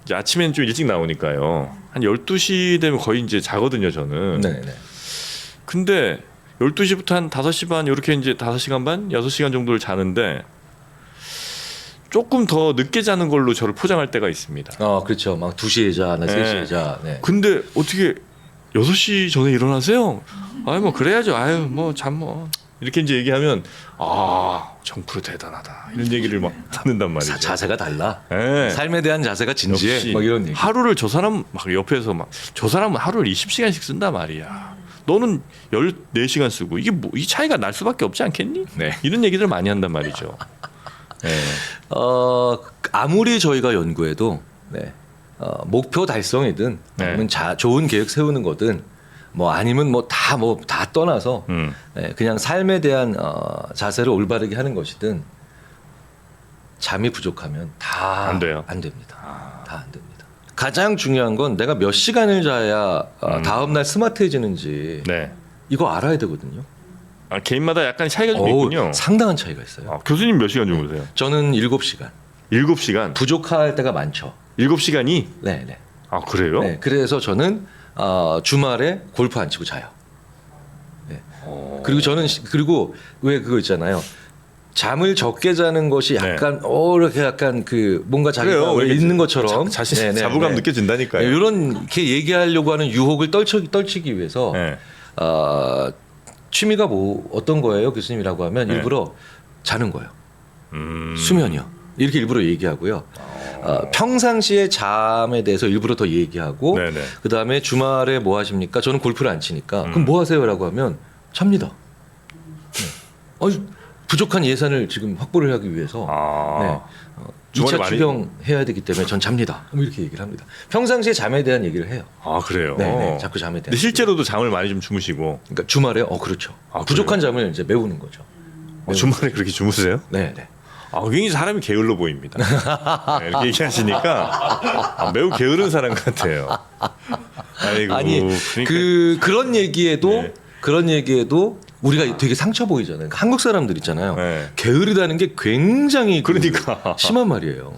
이제 아침에는 좀 일찍 나오니까요. 한 12시 되면 거의 이제 자거든요, 저는. 네네. 근데 12시부터 한 5시 반 이렇게 이제 5시간 반, 6시간 정도를 자는데 조금 더 늦게 자는 걸로 저를 포장할 때가 있습니다. 그렇죠. 막 2시에 자, 나 3시에 자. 네. 근데 어떻게 6시 전에 일어나세요? 아유 뭐 그래야죠. 아유 뭐 잠 뭐 이렇게 이제 얘기하면 정프로 대단하다 이런 얘기를 막 듣는단 말이죠. 자세가 달라. 네. 삶에 대한 자세가 진지해. 역시 막 이런 얘기. 하루를 저 사람 막 옆에서 막 저 사람은 하루를 20시간씩 쓴단 말이야. 너는 14시간 쓰고 이게 뭐 이 차이가 날 수밖에 없지 않겠니? 네. 이런 얘기들 많이 한단 말이죠. 네. 아무리 저희가 연구해도 목표 달성이든 네. 아니면 좋은 계획 세우는 거든 뭐 아니면 다 떠나서 그냥 삶에 대한 자세를 올바르게 하는 것이든 잠이 부족하면 다 안 돼요. 안 됩니다. 다 안 됩니다. 가장 중요한 건 내가 몇 시간을 자야 다음 날 스마트해지는지 네. 이거 알아야 되거든요. 개인마다 약간 차이가 좀 있군요. 상당한 차이가 있어요. 교수님 몇 시간 주무세요? 저는 7시간. 7시간. 부족할 때가 많죠. 7시간이? 네. 그래요? 네, 그래서 저는 주말에 골프 안 치고 자요. 네. 그리고 저는 왜 그거 있잖아요. 잠을 적게 자는 것이 약간 이렇게 약간 뭔가 자기가 그래요. 있는 것처럼 자신 자부감 느껴진다니까요. 이렇게 얘기하려고 하는 유혹을 떨치기 위해서 네. 취미가 어떤 거예요, 교수님이라고 하면 일부러 자는 거예요. 수면이요. 이렇게 일부러 얘기하고요. 평상시에 잠에 대해서 일부러 더 얘기하고 네네. 그다음에 주말에 뭐 하십니까? 저는 골프를 안 치니까 그럼 뭐 하세요라고 하면 잡니다. 네. 부족한 예산을 지금 확보를 하기 위해서 주말에 2차 추경해야 되기 때문에 전 잡니다. 이렇게 얘기를 합니다. 평상시에 잠에 대한 얘기를 해요. 그래요? 네, 자꾸 잠에 대한. 근데 실제로도 잠을 많이 좀 주무시고. 그러니까 주말에 그렇죠. 부족한 잠을 이제 메우는 거죠. 주말에 그렇게 주무세요? 네. 굉장히 사람이 게을러 보입니다. 네, 이렇게 얘기하시니까 매우 게으른 사람 같아요. 아이고, 아니 그러니까. 그런 얘기에도 우리가 되게 상처 보이잖아요. 그러니까 한국 사람들 있잖아요. 네. 게으르다는 게 굉장히 그러니까. 심한 말이에요.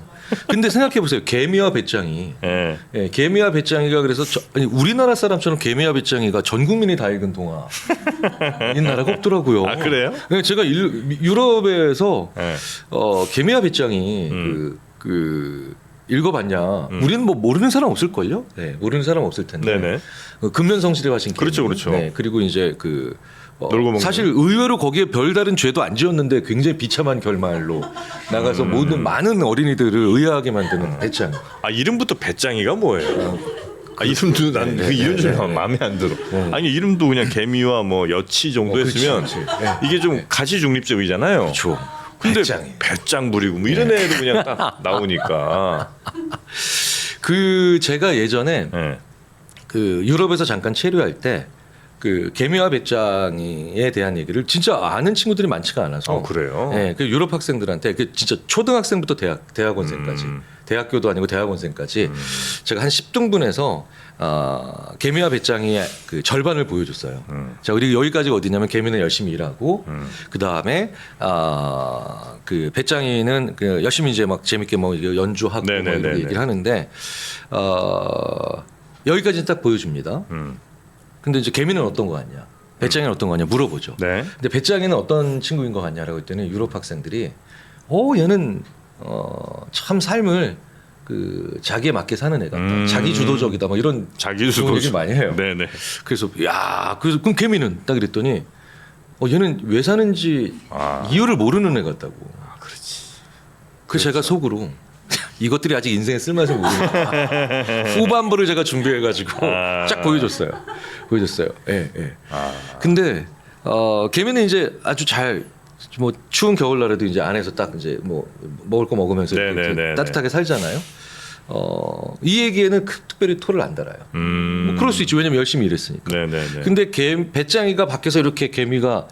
근데 생각해 보세요. 개미와 배짱이. 네. 개미와 배짱이가 그래서 우리나라 사람처럼 개미와 배짱이가 전 국민이 다 읽은 동화인 나라가 없더라고요. 그래요? 네, 제가 유럽에서 네. 개미와 배짱이 읽어봤냐? 우리는 뭐 모르는 사람 없을걸요? 네, 모르는 사람 없을 텐데. 네네. 근면성실에 하신 그렇죠, 게임. 그렇죠. 네, 그리고 이제 놀고 먹는 사실 의외로 거기에 별다른 죄도 안 지었는데 굉장히 비참한 결말로 나가서 많은 어린이들을 의아하게 만드는 배짱. 아 이름부터 배짱이가 뭐예요? 아 이름도 난 그 이름 좀 마음에 안 들어. 아니 이름도 그냥 개미와 뭐 여치 정도 그렇지, 했으면 그렇지. 네. 이게 좀 가치 중립적이잖아요. 그렇죠. 근데 배짱이. 배짱 부리고 뭐 이런 애도 그냥 딱 나오니까. 제가 예전에 네. 유럽에서 잠깐 체류할 때 개미와 배짱이에 대한 얘기를 진짜 아는 친구들이 많지가 않아서. 그래요? 네, 유럽 학생들한테 진짜 초등학생부터 대학원생까지 대학교도 아니고 대학원생까지 제가 한 10등분해서 개미와 배짱이의 절반을 보여줬어요. 자, 우리 여기까지가 어디냐면 개미는 열심히 일하고 그 다음에 배짱이는 열심히 이제 막 재밌게 뭐 연주하고 뭐 이런 네네네네. 얘기를 하는데 여기까지 딱 보여줍니다. 근데 이제 개미는 어떤 거 같냐, 배짱이는 어떤 거 같냐 물어보죠. 네. 근데 배짱이는 어떤 친구인 것 같냐라고 했더니 유럽 학생들이 얘는 참 삶을 자기에 맞게 사는 애 같다. 자기 주도적이다. 뭐 이런 자기 좋은 얘기 많이 해요. 네네. 그래서 그럼 개미는 딱 그랬더니 얘는 왜 사는지 이유를 모르는 애 같다고. 그렇지. 그래서 제가 속으로 이것들이 아직 인생에 쓸맛을 모르니까 후반부를 제가 준비해가지고 쫙 보여줬어요. 예, 예. 근데 개미는 이제 아주 잘 뭐 추운 겨울날에도 이제 안에서 딱 이제 뭐 먹을 거 먹으면서 이렇게 따뜻하게 살잖아요. 이 얘기에는 특별히 토를 안 달아요. 뭐 그럴 수 있지. 왜냐면 열심히 일했으니까. 네네네. 근데 배짱이가 밖에서 이렇게 개미가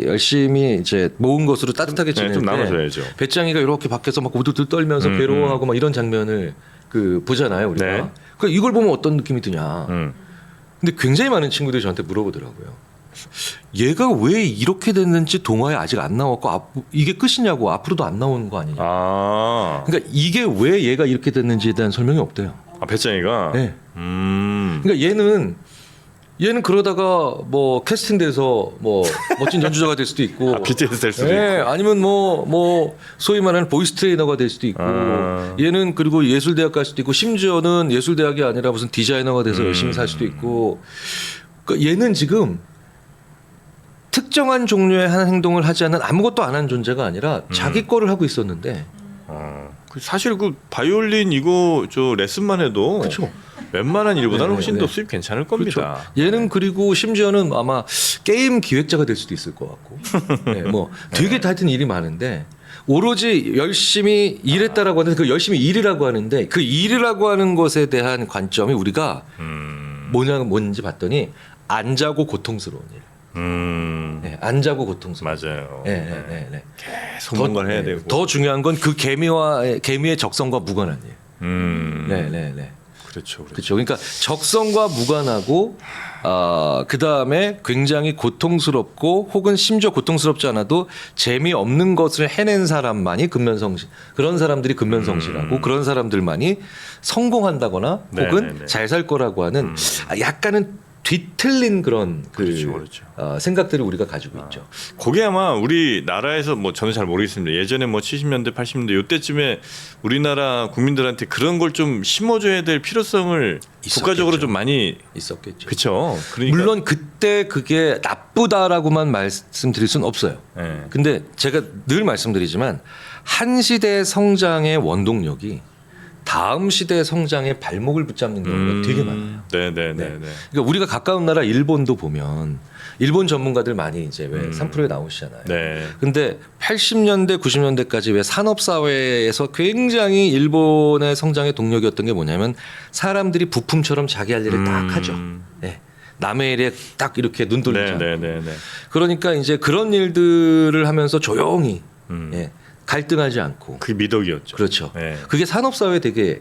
열심히 이제 모은 것으로 따뜻하게 지낼 좀 때 나눠줘야죠. 배짱이가 이렇게 밖에서 막 우둘둘 떨면서 괴로워하고 막 이런 장면을 보잖아요, 우리가. 네. 이걸 보면 어떤 느낌이 드냐. 근데 굉장히 많은 친구들이 저한테 물어보더라고요. 얘가 왜 이렇게 됐는지 동화에 아직 안 나왔고 이게 끝이냐고, 앞으로도 안 나오는 거 아니냐. 그러니까 이게 왜 얘가 이렇게 됐는지에 대한 설명이 없대요. 배짱이가. 네. 그러니까 얘는 그러다가 뭐 캐스팅돼서 뭐 멋진 연주자가 될 수도 있고, BTS 될 수도 네, 있고. 아니면 뭐 소위 말하는 보이스 트레이너가 될 수도 있고, 얘는 그리고 예술대학 갈 수도 있고, 심지어는 예술대학이 아니라 무슨 디자이너가 돼서 열심히 살 수도 있고. 그러니까 얘는 지금 특정한 종류의 한 행동을 하지 않는 아무것도 안 한 존재가 아니라 자기 거를 하고 있었는데. 사실 바이올린 이거 레슨만 해도 그렇죠. 웬만한 일보다는 네, 훨씬 네. 더 수입 괜찮을 겁니다. 그렇죠. 얘는 그리고 심지어는 아마 게임 기획자가 될 수도 있을 것 같고, 네, 뭐 되게 하여튼 일이 많은데 오로지 열심히 일했다라고 하는데 열심히 일이라고 하는데 일이라고 하는 것에 대한 관점이 우리가 뭔지 봤더니 안 자고 고통스러운 일. 네, 안 자고 고통스러운. 맞아요. 네. 계속 뭔가를 해야 되고. 더 중요한 건 개미의 적성과 무관한 일. 네. 그렇죠. 그러니까 적성과 무관하고 그 다음에 굉장히 고통스럽고 혹은 심지어 고통스럽지 않아도 재미없는 것을 해낸 사람만이 근면성실, 그런 사람들이 근면성실하고 그런 사람들만이 성공한다거나 혹은 잘 살 거라고 하는 약간은 뒤틀린 그런 그렇죠. 생각들을 우리가 가지고 있죠. 그게 아마 우리나라에서 저는 잘 모르겠습니다. 예전에 70년대, 80년대 이때쯤에 우리나라 국민들한테 그런 걸 좀 심어줘야 될 필요성을 있었겠죠. 국가적으로 좀 많이 있었겠죠. 그렇죠. 그러니까 물론 그때 그게 나쁘다라고만 말씀드릴 수는 없어요. 네. 근데 제가 늘 말씀드리지만 한 시대의 성장의 원동력이 다음 시대의 성장의 발목을 붙잡는 경우가 되게 많아요. 네. 그러니까 우리가 가까운 나라 일본도 보면 일본 전문가들 많이 이제 왜 3프로에 나오시잖아요. 네. 근데 80년대, 90년대까지 왜 산업 사회에서 굉장히 일본의 성장의 동력이었던 게 뭐냐면 사람들이 부품처럼 자기 할 일을 딱 하죠. 네. 남의 일에 딱 이렇게 눈 돌리지 않고. 네. 그러니까 이제 그런 일들을 하면서 조용히 갈등하지 않고. 그게 미덕이었죠. 그렇죠. 네. 그게 산업 사회에 되게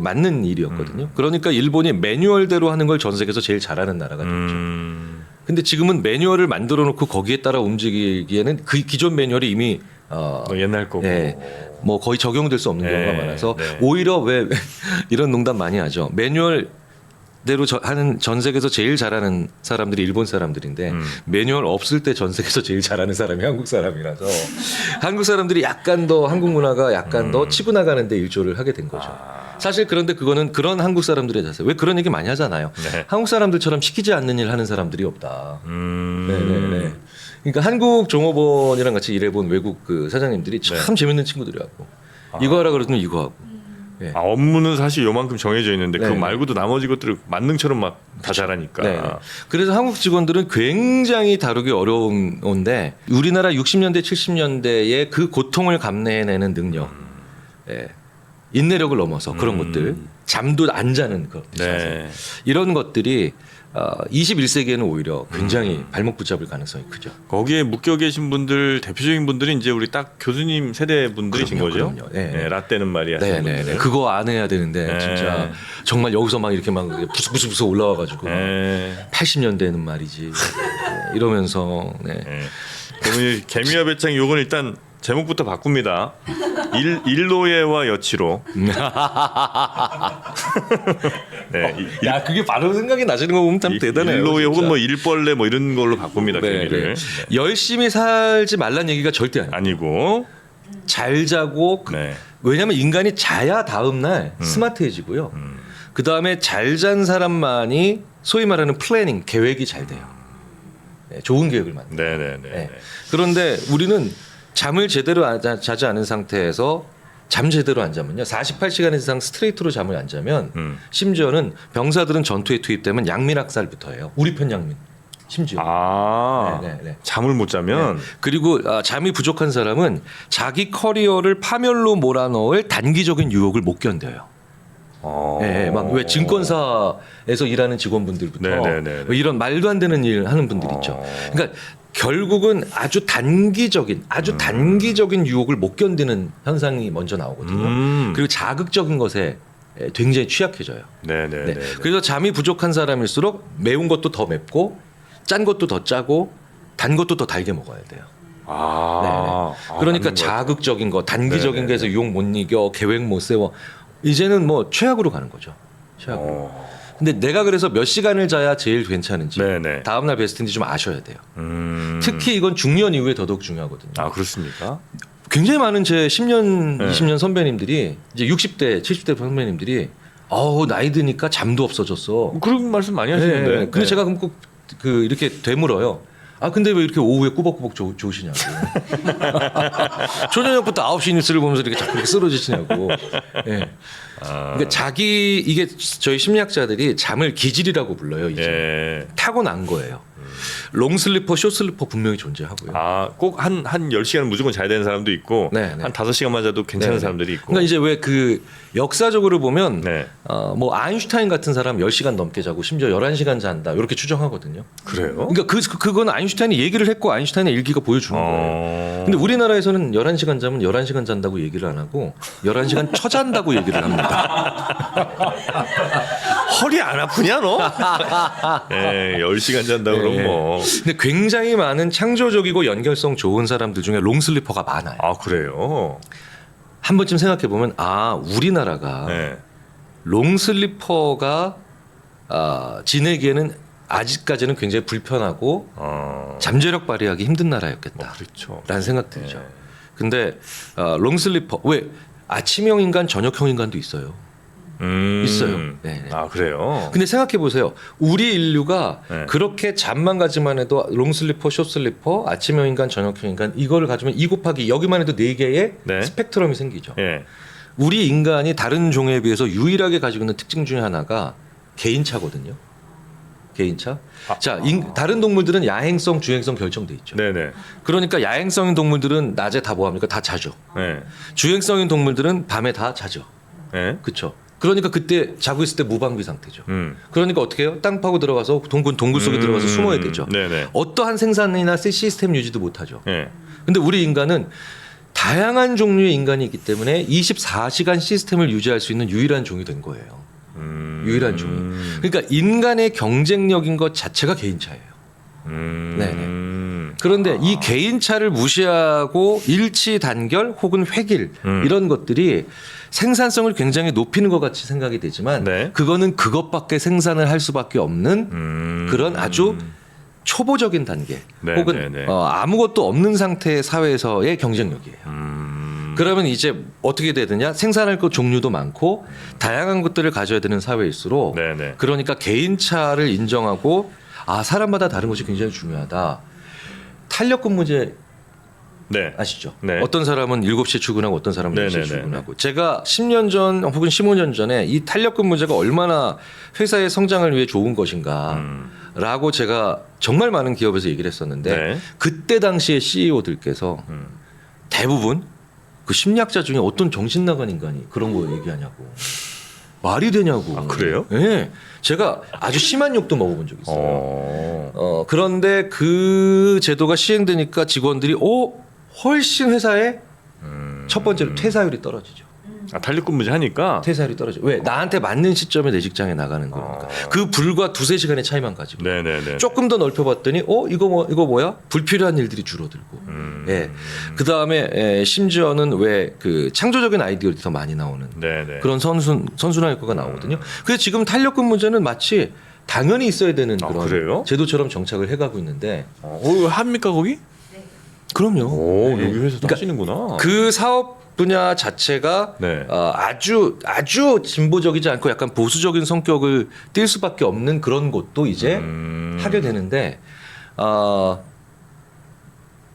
맞는 일이었거든요. 그러니까 일본이 매뉴얼대로 하는 걸 전 세계에서 제일 잘하는 나라가 됐죠. 근데 지금은 매뉴얼을 만들어 놓고 거기에 따라 움직이기에는 그 기존 매뉴얼이 이미 옛날 거고. 뭐 거의 적용될 수 없는 네, 경우가 많아서 네. 오히려 왜 이런 농담 많이 하죠. 매뉴얼 대로 하는 전 세계에서 제일 잘하는 사람들이 일본 사람들인데 매뉴얼 없을 때 전 세계에서 제일 잘하는 사람이 한국 사람이라서 한국 사람들이 약간 더 한국 문화가 약간 더 치고 나가는데 일조를 하게 된 거죠. 사실 그런데 그거는 그런 한국 사람들의 자세. 왜 그런 얘기 많이 하잖아요. 네. 한국 사람들처럼 시키지 않는 일 하는 사람들이 없다. 네네네. 그러니까 한국 종업원이랑 같이 일해본 외국 그 사장님들이 참 재밌는 친구들이라고. 이거 하라 그러더니 이거 하고. 네. 업무는 사실 요만큼 정해져 있는데 네. 그거 말고도 나머지 것들을 만능처럼 막 다 잘하니까. 네. 그래서 한국 직원들은 굉장히 다루기 어려운데 우리나라 60년대 70년대의 그 고통을 감내해내는 능력, 예. 인내력을 넘어서 그런 것들, 잠도 안 자는 것, 네. 이런 것들이 21세기에는 오히려 굉장히 발목 붙잡을 가능성이 크죠. 거기에 묶여 계신 분들 대표적인 분들이 이제 우리 딱 교수님 세대 분들이신 거죠. 그럼요. 네. 네, 라떼는 말이야. 하시는 네네. 분들. 그거 안 해야 되는데 네. 진짜 정말 여기서 막 이렇게 막 부스부스 올라와가지고 네. 80년대는 말이지 네, 이러면서 네. 네. 그러면 이 개미와 배짱 요건 일단 제목부터 바꿉니다. 일로예와 여치로. 네, 야 그게 바로 생각이 나시는 거 보면 참 대단해요. 일로예 혹은 진짜. 뭐 일벌레 뭐 이런 걸로 바꿉니다. 네, 개미를. 네. 열심히 살지 말란 얘기가 절대 아니에요. 아니고. 잘 자고 네. 왜냐하면 인간이 자야 다음 날 스마트해지고요. 그 다음에 잘 잔 사람만이 소위 말하는 플래닝 계획이 잘 돼요. 네, 좋은 계획을 만들. 네네네. 네. 그런데 우리는 잠을 제대로 자지 않은 상태에서 잠 제대로 안 자면요 48시간 이상 스트레이트로 잠을 안 자면 심지어는 병사들은 전투에 투입되면 양민학살부터 해요. 우리 편 양민 심지어. 아, 네. 잠을 못 자면. 그리고 잠이 부족한 사람은 자기 커리어를 파멸로 몰아넣을 단기적인 유혹을 못 견뎌요. 네, 막 왜 증권사에서 일하는 직원분들부터 네네네. 이런 말도 안 되는 일 하는 분들 있죠. 그러니까 결국은 아주 단기적인 유혹을 못 견디는 현상이 먼저 나오거든요. 그리고 자극적인 것에 굉장히 취약해져요. 네네네. 네. 그래서 잠이 부족한 사람일수록 매운 것도 더 맵고 짠 것도 더 짜고 단 것도 더 달게 먹어야 돼요. 그러니까 자극적인 거, 단기적인 거에서 유혹 못 이겨, 계획 못 세워. 이제는 뭐 최악으로 가는 거죠. 최악으로. 근데 내가 그래서 몇 시간을 자야 제일 괜찮은지 네네. 다음날 베스트인지 좀 아셔야 돼요. 특히 이건 중년 이후에 더더욱 중요하거든요. 아 그렇습니까? 굉장히 많은 제 10년, 네. 20년 선배님들이 이제 60대, 70대 선배님들이 나이 드니까 잠도 없어졌어. 그런 말씀 많이 하시는데. 네. 근데 제가 그럼 꼭 이렇게 되물어요. 아 근데 왜 이렇게 오후에 꾸벅꾸벅 좋으시냐고. 초저녁부터 9시 뉴스를 보면서 이렇게 자꾸 이렇게 쓰러지시냐고. 네. 그러니까 이게 저희 심리학자들이 잠을 기질이라고 불러요. 이제 예. 타고난 거예요. 롱슬리퍼, 숏슬리퍼 분명히 존재하고요. 꼭 한 10시간 무조건 자야 되는 사람도 있고 네. 한 5시간만 자도 괜찮은 네. 사람들이 있고. 그러니까 이제 왜 그 역사적으로 보면 네. 뭐 아인슈타인 같은 사람 10시간 넘게 자고 심지어 11시간 잔다. 이렇게 추정하거든요. 그래요? 그러니까 그건 아인슈타인이 얘기를 했고 아인슈타인의 일기가 보여주는 거예요. 근데 우리나라에서는 11시간 자면 11시간 잔다고 얘기를 안 하고 11시간 쳐잔다고 얘기를 합니다. 허리 안 아프냐 너? 네, 10시간 잔다 그러면 네. 뭐. 근데 굉장히 많은 창조적이고 연결성 좋은 사람들 중에 롱슬리퍼가 많아요. 아 그래요? 한 번쯤 생각해 보면 우리나라가 네. 롱슬리퍼가 지내기에는 아직까지는 굉장히 불편하고 잠재력 발휘하기 힘든 나라였겠다. 그렇죠. 라는 생각 들죠. 네. 근데 롱슬리퍼 왜 아침형 인간, 저녁형 인간도 있어요. 있어요. 네. 아 그래요? 근데 생각해 보세요. 우리 인류가 네. 그렇게 잠만 가지만 해도 롱슬리퍼, 숏슬리퍼, 아침형 인간, 저녁형 인간 이거를 가지면 2 곱하기 여기만 해도 4개의 네. 스펙트럼이 생기죠. 예. 우리 인간이 다른 종에 비해서 유일하게 가지고 있는 특징 중에 하나가 개인차거든요. 개인차. 자, 다른 동물들은 야행성, 주행성 결정돼 있죠. 네네. 그러니까 야행성인 동물들은 낮에 다 뭐합니까? 다 자죠. 네. 주행성인 동물들은 밤에 다 자죠. 네. 그렇죠. 그러니까 그때 자고 있을 때 무방비 상태죠. 그러니까 어떻게 해요? 땅 파고 들어가서 동굴 속에 들어가서 숨어야 되죠. 네네. 어떠한 생산이나 시스템 유지도 못하죠. 네. 근데 우리 인간은 다양한 종류의 인간이 있기 때문에 24시간 시스템을 유지할 수 있는 유일한 종이 된 거예요. 유일한 종이. 그러니까 인간의 경쟁력인 것 자체가 개인차예요. 네네. 그런데 이 개인차를 무시하고 일치 단결 혹은 획일 이런 것들이 생산성을 굉장히 높이는 것 같이 생각이 되지만 네. 그거는 그것밖에 생산을 할 수밖에 없는 그런 아주 초보적인 단계 네, 혹은 네, 네. 아무것도 없는 상태의 사회에서의 경쟁력이에요. 그러면 이제 어떻게 되느냐? 생산할 것 종류도 많고 다양한 것들을 가져야 되는 사회일수록 네, 네. 그러니까 개인차를 인정하고 사람마다 다른 것이 굉장히 중요하다. 탄력근무제 네. 아시죠? 네. 어떤 사람은 7시에 출근하고 어떤 사람은 네, 10시에 네, 네, 출근하고 제가 10년 전 혹은 15년 전에 이 탄력근무제가 얼마나 회사의 성장을 위해 좋은 것인가 라고 제가 정말 많은 기업에서 얘기를 했었는데 네. 그때 당시에 CEO들께서 대부분 그 심리학자 중에 어떤 정신 나간 인간이 그런 거 얘기하냐고 말이 되냐고. 아, 그래요? 네. 제가 아주 심한 욕도 먹어본 적이 있어요. 그런데 그 제도가 시행되니까 직원들이 훨씬 회사에 첫 번째로 퇴사율이 떨어지죠. 탄력근무제 하니까. 퇴사율이 떨어져. 왜? 나한테 맞는 시점에 내 직장에 나가는 거니까. 그 불과 2-3시간의 차이만 가지고. 네네네. 조금 더 넓혀봤더니 이거 뭐야? 불필요한 일들이 줄어들고. 예. 그 다음에 심지어는 왜 그 창조적인 아이디어들이 더 많이 나오는 네네. 그런 선순환 효과가 나오거든요. 그래서 지금 탄력근무제는 마치 당연히 있어야 되는 그런 그래요? 제도처럼 정착을 해가고 있는데. 합니까 거기? 그럼요. 오, 네. 여기 회사 그러니까 하시는구나. 그 사업 분야 자체가 네. 아주 진보적이지 않고 약간 보수적인 성격을 띌 수밖에 없는 그런 곳도 이제 하게 되는데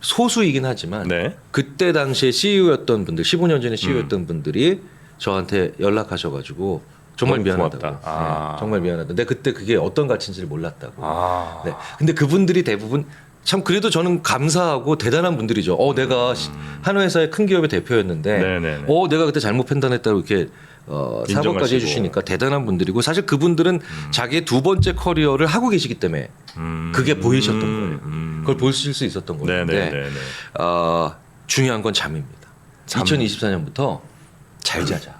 소수이긴 하지만 네. 그때 당시에 CEO였던 분들 15년 전에 CEO였던 분들이 저한테 연락하셔가지고 정말 너무 미안하다고. 고맙다. 네, 정말 미안하다. 근데 그때 그게 어떤 가치인지를 몰랐다고. 아. 네. 근데 그분들이 대부분 참 그래도 저는 감사하고 대단한 분들이죠. 내가 한 회사의 큰 기업의 대표였는데, 네네네. 내가 그때 잘못 판단했다고 이렇게 사과까지 인정하시고. 해주시니까 대단한 분들이고 사실 그분들은 자기의 두 번째 커리어를 하고 계시기 때문에 그게 보이셨던 거예요. 그걸 보실 수 있었던 건데 네네네. 중요한 건 잠입니다. 2024년부터 잘 자자.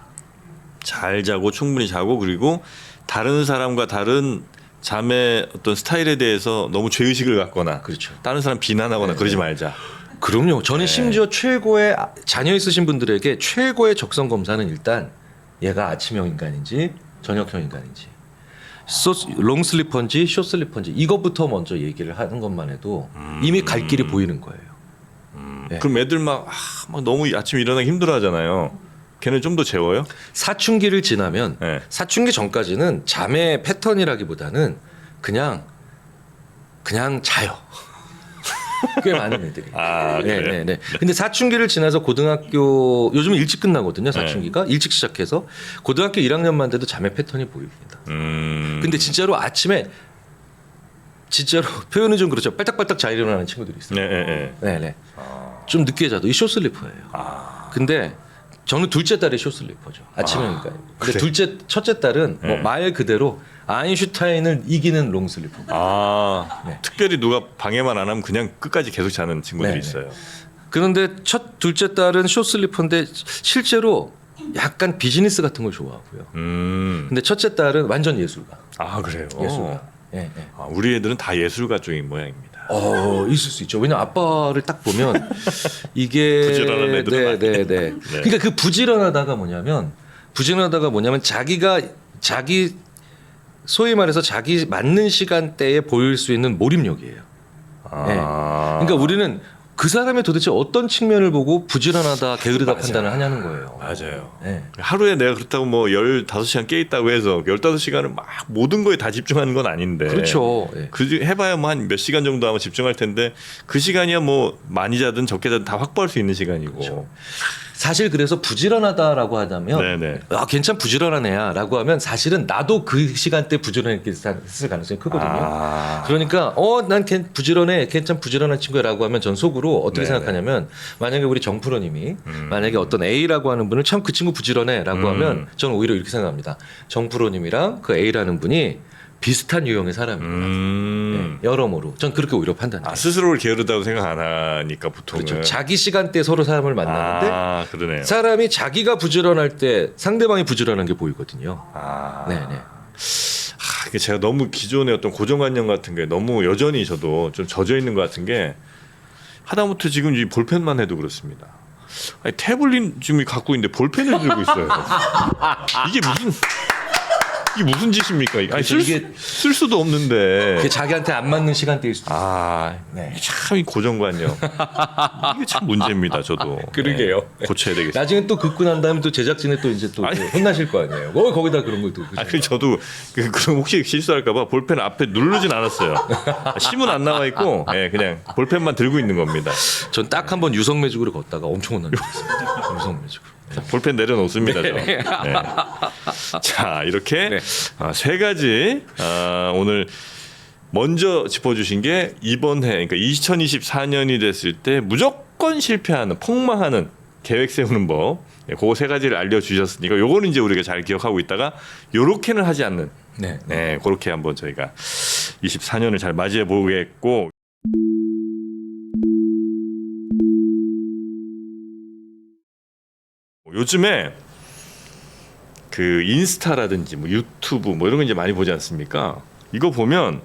잘 자고 충분히 자고 그리고 다른 사람과 다른 잠의 어떤 스타일에 대해서 너무 죄의식을 갖거나 그렇죠. 다른 사람 비난하거나 그러지 말자. 그럼요. 저는 심지어 최고의 자녀 있으신 분들에게 최고의 적성 검사는 일단 얘가 아침형 인간인지 저녁형 인간인지 롱슬리퍼인지 숏슬리퍼인지 이것부터 먼저 얘기를 하는 것만 해도 이미 갈 길이 보이는 거예요. 네. 그럼 애들 막 너무 아침에 일어나기 힘들어하잖아요. 걔는 좀 더 재워요? 사춘기를 지나면 네. 사춘기 전까지는 잠의 패턴이라기보다는 그냥 자요. 꽤 많은 애들이. 그래요? 네. 근데 사춘기를 지나서 고등학교 요즘은 일찍 끝나거든요. 사춘기가 일찍 시작해서 고등학교 1학년만 돼도 잠의 패턴이 보입니다. 근데 진짜로 아침에 진짜로 표현은 좀 그렇죠. 빨딱빨딱 자 일어나는 친구들이 있어요. 네. 좀 늦게 자도 이 숏슬리퍼예요. 근데 저는 둘째 딸이 숏슬리퍼죠. 아침형이니까. 근데 그래. 첫째 딸은 말 그대로 아인슈타인을 이기는 롱슬리퍼. 네. 특별히 누가 방해만 안 하면 그냥 끝까지 계속 자는 친구들이 네. 있어요. 그런데 둘째 딸은 숏슬리퍼인데 실제로 약간 비즈니스 같은 걸 좋아하고요. 근데 첫째 딸은 완전 예술가. 그래요. 예술가. 네. 우리 애들은 다 예술가 쪽인 모양입니다. 있을 수 있죠. 왜냐 아빠를 딱 보면 이게 부지런한 애들은 네. 그러니까 그 부지런하다가 뭐냐면 자기 소위 말해서 자기 맞는 시간대에 보일 수 있는 몰입력이에요. 네. 그러니까 우리는 그 사람이 도대체 어떤 측면을 보고 부지런하다, 게으르다 판단을 하냐는 거예요. 맞아요. 네. 하루에 내가 그렇다고 15시간 깨 있다고 해서 15시간을 막 모든 거에 다 집중하는 건 아닌데. 그렇죠. 네. 해봐야 한 몇 시간 정도 하면 집중할 텐데 그 시간이야 많이 자든 적게 자든 다 확보할 수 있는 시간이고. 그렇죠. 사실 그래서 부지런하다라고 하다면 네네. 괜찮 부지런한 애야라고 하면 사실은 나도 그 시간대 부지런했을 가능성이 크거든요. 그러니까 난 부지런해, 괜찮 부지런한 친구야라고 하면 전 속으로 어떻게 생각하냐면 만약에 우리 정프로님이 만약에 어떤 A라고 하는 분을 참 그 친구 부지런해라고 하면 저는 오히려 이렇게 생각합니다. 정프로님이랑 그 A라는 분이 비슷한 유형의 사람입니다. 네, 여러모로 전 그렇게 오히려 판단해요. 스스로를 게으르다고 생각 안 하니까 보통은. 그렇죠. 자기 시간대 서로 사람을 만나는데 그러네요. 사람이 자기가 부지런할 때 상대방이 부지런한 게 보이거든요. 네네. 이게 제가 너무 기존의 어떤 고정관념 같은 게 너무 여전히 저도 좀 젖어 있는 것 같은 게 하다못해 지금 이 볼펜만 해도 그렇습니다. 아니, 태블릿 지금 갖고 있는데 볼펜을 들고 있어요. 이게 무슨 짓입니까? 아니, 쓸 수도 없는데. 그게 자기한테 안 맞는 시간대일 수도 있어요. 네. 참 이 고정관념. 이게 참 문제입니다. 저도. 그러게요. 네, 고쳐야 되겠습니다. 나중에 또 긋고 난 다음에 또 제작진에 또 이제 또 혼나실 거 아니에요. 거기다 그런 걸 또. 아니 저도 그럼 혹시 실수할까봐 볼펜 앞에 누르진 않았어요. 심은 안 나와 있고, 그냥 볼펜만 들고 있는 겁니다. 전 딱 한 번 유성매직으로 걷다가 엄청 혼난 적 있습니다. 유성매직으로. 볼펜 내려놓습니다. 저. 네. 자 이렇게 네. 세 가지 오늘 먼저 짚어주신 게 이번 해 그러니까 2024년이 됐을 때 무조건 실패하는 폭망하는 계획 세우는 법 그거 세 가지를 알려주셨으니까 요거는 이제 우리가 잘 기억하고 있다가 요렇게는 하지 않는 네, 그렇게 한번 저희가 24년을 잘 맞이해 보겠고 요즘에 그 인스타라든지 뭐 유튜브 뭐 이런 거 이제 많이 보지 않습니까? 이거 보면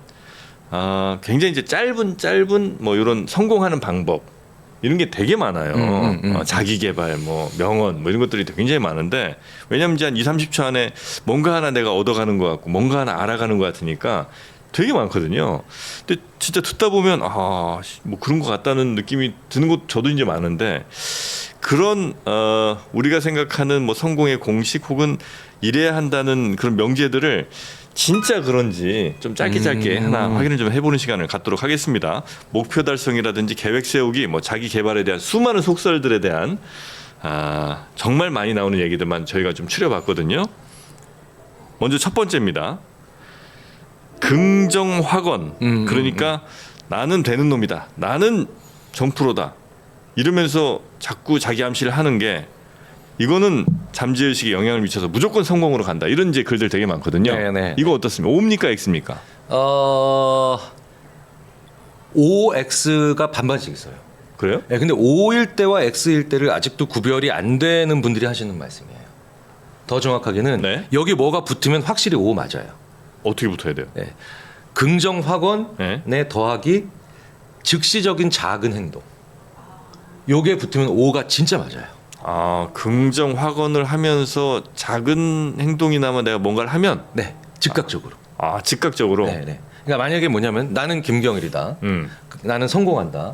굉장히 이제 짧은 뭐 이런 성공하는 방법 이런 게 되게 많아요. 자기 개발 뭐 명언 뭐 이런 것들이 굉장히 많은데 왜냐면 이제 한 2, 30초 안에 뭔가 하나 내가 얻어가는 것 같고 뭔가 하나 알아가는 것 같으니까 되게 많거든요. 근데 진짜 듣다 보면 뭐 그런 것 같다는 느낌이 드는 것도 저도 이제 많은데 그런 우리가 생각하는 뭐 성공의 공식 혹은 이래야 한다는 그런 명제들을 진짜 그런지 좀 짧게 하나 확인을 좀 해보는 시간을 갖도록 하겠습니다. 목표 달성이라든지 계획 세우기, 뭐 자기 개발에 대한 수많은 속설들에 대한 정말 많이 나오는 얘기들만 저희가 좀 추려봤거든요. 먼저 첫 번째입니다. 긍정 확언. 그러니까 나는 되는 놈이다. 나는 정프로다. 이러면서 자꾸 자기 암시를 하는 게 이거는 잠재의식에 영향을 미쳐서 무조건 성공으로 간다. 이런 이제 글들 되게 많거든요. 네네. 이거 어떻습니까? O입니까? X입니까? OX가 반반씩 있어요. 그래요? 네, 근데 O일 때와 X일 때를 아직도 구별이 안 되는 분들이 하시는 말씀이에요. 더 정확하게는 네. 여기 뭐가 붙으면 확실히 O 맞아요. 어떻게 붙어야 돼요? 네. 긍정 확언에 네. 더하기 즉시적인 작은 행동. 요게 붙으면 O가 진짜 맞아요. 긍정 확언을 하면서 작은 행동이나마 내가 뭔가를 하면 네, 즉각적으로. 즉각적으로. 네, 네. 그러니까 만약에 뭐냐면 나는 김경일이다. 나는 성공한다.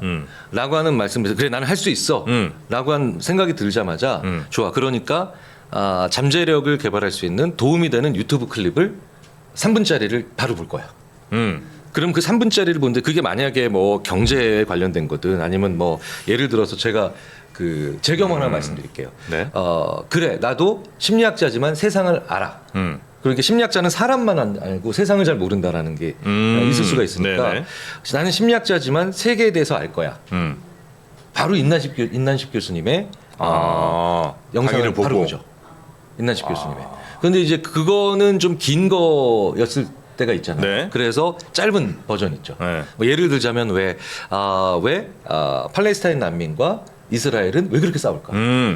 라고 하는 말씀에서 그래 나는 할 수 있어. 라고 한 생각이 들자마자 좋아. 그러니까 잠재력을 개발할 수 있는 도움이 되는 유튜브 클립을 3분짜리를 바로 볼 거야. 그럼 그 3분짜리를 보는데 그게 만약에 뭐 경제에 관련된 거든 아니면 뭐 예를 들어서 제가 제 경험 하나 말씀드릴게요. 네. 그래 나도 심리학자지만 세상을 알아. 그러니까 심리학자는 사람만 알고 세상을 잘 모른다라는 게 있을 수가 있으니까 네네. 나는 심리학자지만 세계에 대해서 알 거야. 바로 인난식 교수님의 영상을 보고. 바로 보죠. 인난식 교수님의. 그런데 이제 그거는 좀 긴 거였을 때가 있잖아요. 네. 그래서 짧은 버전 있죠. 네. 뭐 예를 들자면 왜 팔레스타인 난민과 이스라엘은 왜 그렇게 싸울까?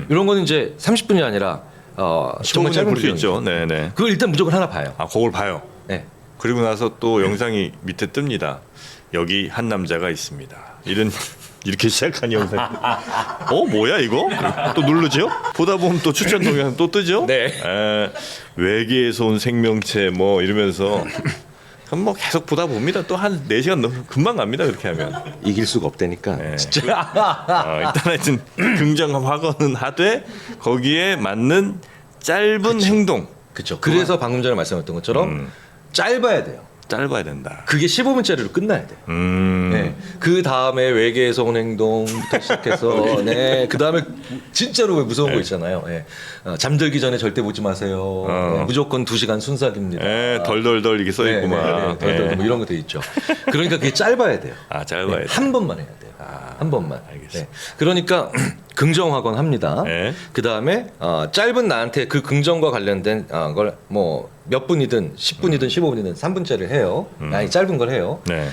이런 거는 이제 30분이 아니라 정말 15분에 짧은 볼 수 비디오니까. 있죠. 네네. 그걸 일단 무조건 하나 봐요. 그걸 봐요. 네. 그리고 나서 또 영상이 밑에 뜹니다. 여기 한 남자가 있습니다. 이렇게 시작한 영상. 뭐야 이거? 또 누르죠? 보다 보면 또 추천 동영상 또 뜨죠? 네. 외계에서 온 생명체 뭐 이러면서 그럼 뭐 계속 보다 봅니다. 또 한 4시간 넘 금방 갑니다. 그렇게 하면. 이길 수가 없다니까. 네. 진짜. 일단 하여튼 긍정 확언은 하되 거기에 맞는 짧은 행동. 그렇죠. 그래서 방금 전에 말씀드렸던 것처럼 짧아야 돼요. 짧아야 된다. 그게 15분짜리로 끝나야 돼요. 네. 그 다음에 외계에서 온 행동부터 시작해서, 네. 그 다음에 진짜로 왜 무서운 거 있잖아요. 네. 잠들기 전에 절대 보지 마세요. 네. 무조건 2시간 순삭입니다. 덜덜덜 이렇게 써 있고 막. 덜덜 뭐 이런 거 돼 있죠. 그러니까 그게 짧아야 돼요. 짧아야 돼. 한 번만 해야 돼요. 한 번만. 알겠습니다. 네. 그러니까 긍정 확언 합니다. 네. 그 다음에 짧은 나한테 그 긍정과 관련된 걸 뭐 몇 분이든 10분이든 15분이든 3분짜리를 해요. 아니 짧은 걸 해요. 네.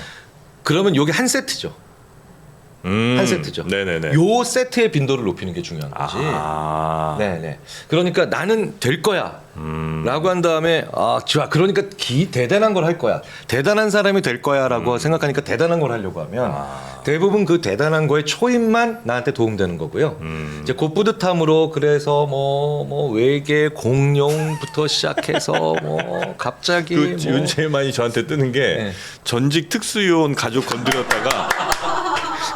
그러면 요게 한 세트죠. 한 세트죠. 네네네. 요 세트의 빈도를 높이는 게 중요한 거지. 네네. 그러니까 나는 될 거야. 라고 한 다음에 좋아. 그러니까 대단한 걸 할 거야. 대단한 사람이 될 거야라고 생각하니까 대단한 걸 하려고 하면 대부분 그 대단한 거의 초임만 나한테 도움되는 거고요. 이제 그 뿌듯함으로 그래서 뭐 외계 공룡부터 시작해서 뭐 갑자기 요즘 제일 많이 저한테 뜨는 게 전직 특수요원 가족 건드렸다가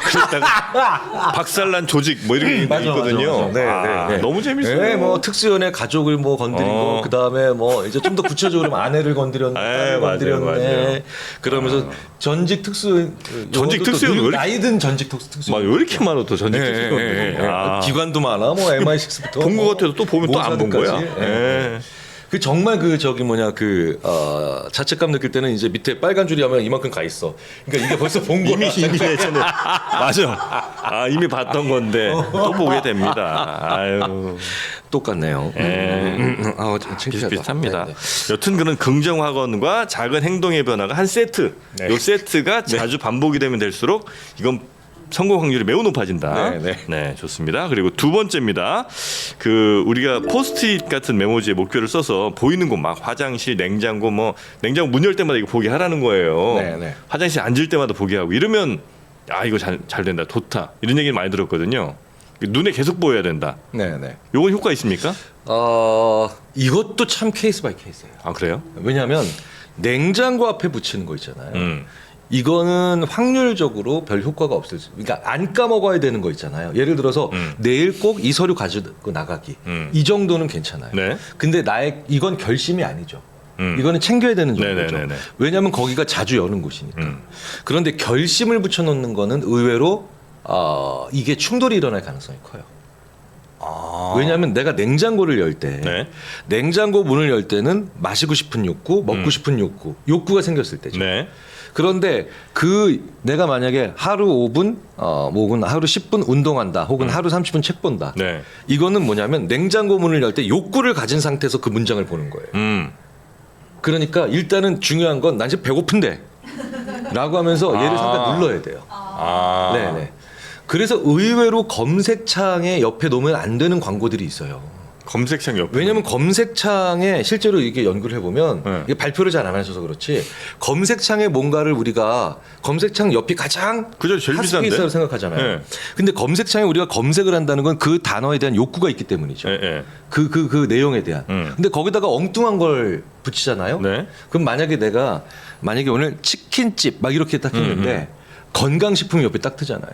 그랬다가 박살난 조직 뭐 이런 게 있거든요. 네. 너무 재밌어요. 네, 뭐 특수연의 가족을 뭐 건드리고 그다음에 뭐 이제 좀 더 구체적으로 아내를 건드렸네, 딸을 건드렸네. 맞아요. 그러면서 전직 특수연 나이든 전직 특수연. 왜 이렇게 많아 또 전직 특수연. 기관도 많아. 뭐 MI6부터 본 것 같아도 또 보면 또 안 본 거야. 그 정말 자책감 느낄 때는 이제 밑에 빨간 줄이 하면 이만큼 가 있어. 그러니까 이게 벌써 본 거야. 이미 예전에 맞아. 이미 봤던 건데 또 보게 됩니다. 아유. 똑같네요. 비슷합니다. 여튼 그런 긍정학원과 작은 행동의 변화가 한 세트. 이 세트가 자주 반복이 되면 될수록 이건 성공 확률이 매우 높아진다. 네, 좋습니다. 그리고 두 번째입니다. 우리가 포스트잇 같은 메모지에 목표를 써서 보이는 곳 막 화장실, 냉장고 냉장고 문 열 때마다 이거 보게 하라는 거예요. 화장실 앉을 때마다 보게 하고 이러면 이거 잘 된다, 좋다 이런 얘기를 많이 들었거든요. 눈에 계속 보여야 된다. 요건 효과 있습니까? 이것도 참 케이스 바이 케이스예요. 그래요? 왜냐하면 냉장고 앞에 붙이는 거 있잖아요. 이거는 확률적으로 별 효과가 없을 수. 그러니까 안 까먹어야 되는 거 있잖아요. 예를 들어서 내일 꼭 이 서류 가지고 나가기. 이 정도는 괜찮아요. 근데 이건 결심이 아니죠. 이거는 챙겨야 되는 정도죠. 왜냐하면 거기가 자주 여는 곳이니까. 그런데 결심을 붙여놓는 거는 의외로 이게 충돌이 일어날 가능성이 커요. 왜냐하면 내가 냉장고를 열 때 냉장고 문을 열 때는 마시고 싶은 욕구, 먹고 싶은 욕구가 생겼을 때죠. 그런데 내가 만약에 하루 5분, 혹은 하루 10분 운동한다, 혹은 하루 30분 책 본다. 이거는 뭐냐면 냉장고 문을 열 때 욕구를 가진 상태에서 그 문장을 보는 거예요. 그러니까 일단은 중요한 건 난 지금 배고픈데 라고 하면서 얘를 잠깐 눌러야 돼요. 네네. 그래서 의외로 검색창에 옆에 놓으면 안 되는 광고들이 있어요. 검색창 옆에. 왜냐하면 검색창에 실제로 이게 연구를 해보면 이게 발표를 잘 안 하셔서 그렇지 검색창에 뭔가를 우리가 검색창 옆이 가장 제일 비싼데 핫스페이스라고 생각하잖아요. 근데 검색창에 우리가 검색을 한다는 건 그 단어에 대한 욕구가 있기 때문이죠. 그 내용에 대한. 근데 거기다가 엉뚱한 걸 붙이잖아요. 그럼 만약에 오늘 치킨집 막 이렇게 딱 했는데 건강식품이 옆에 딱 뜨잖아요.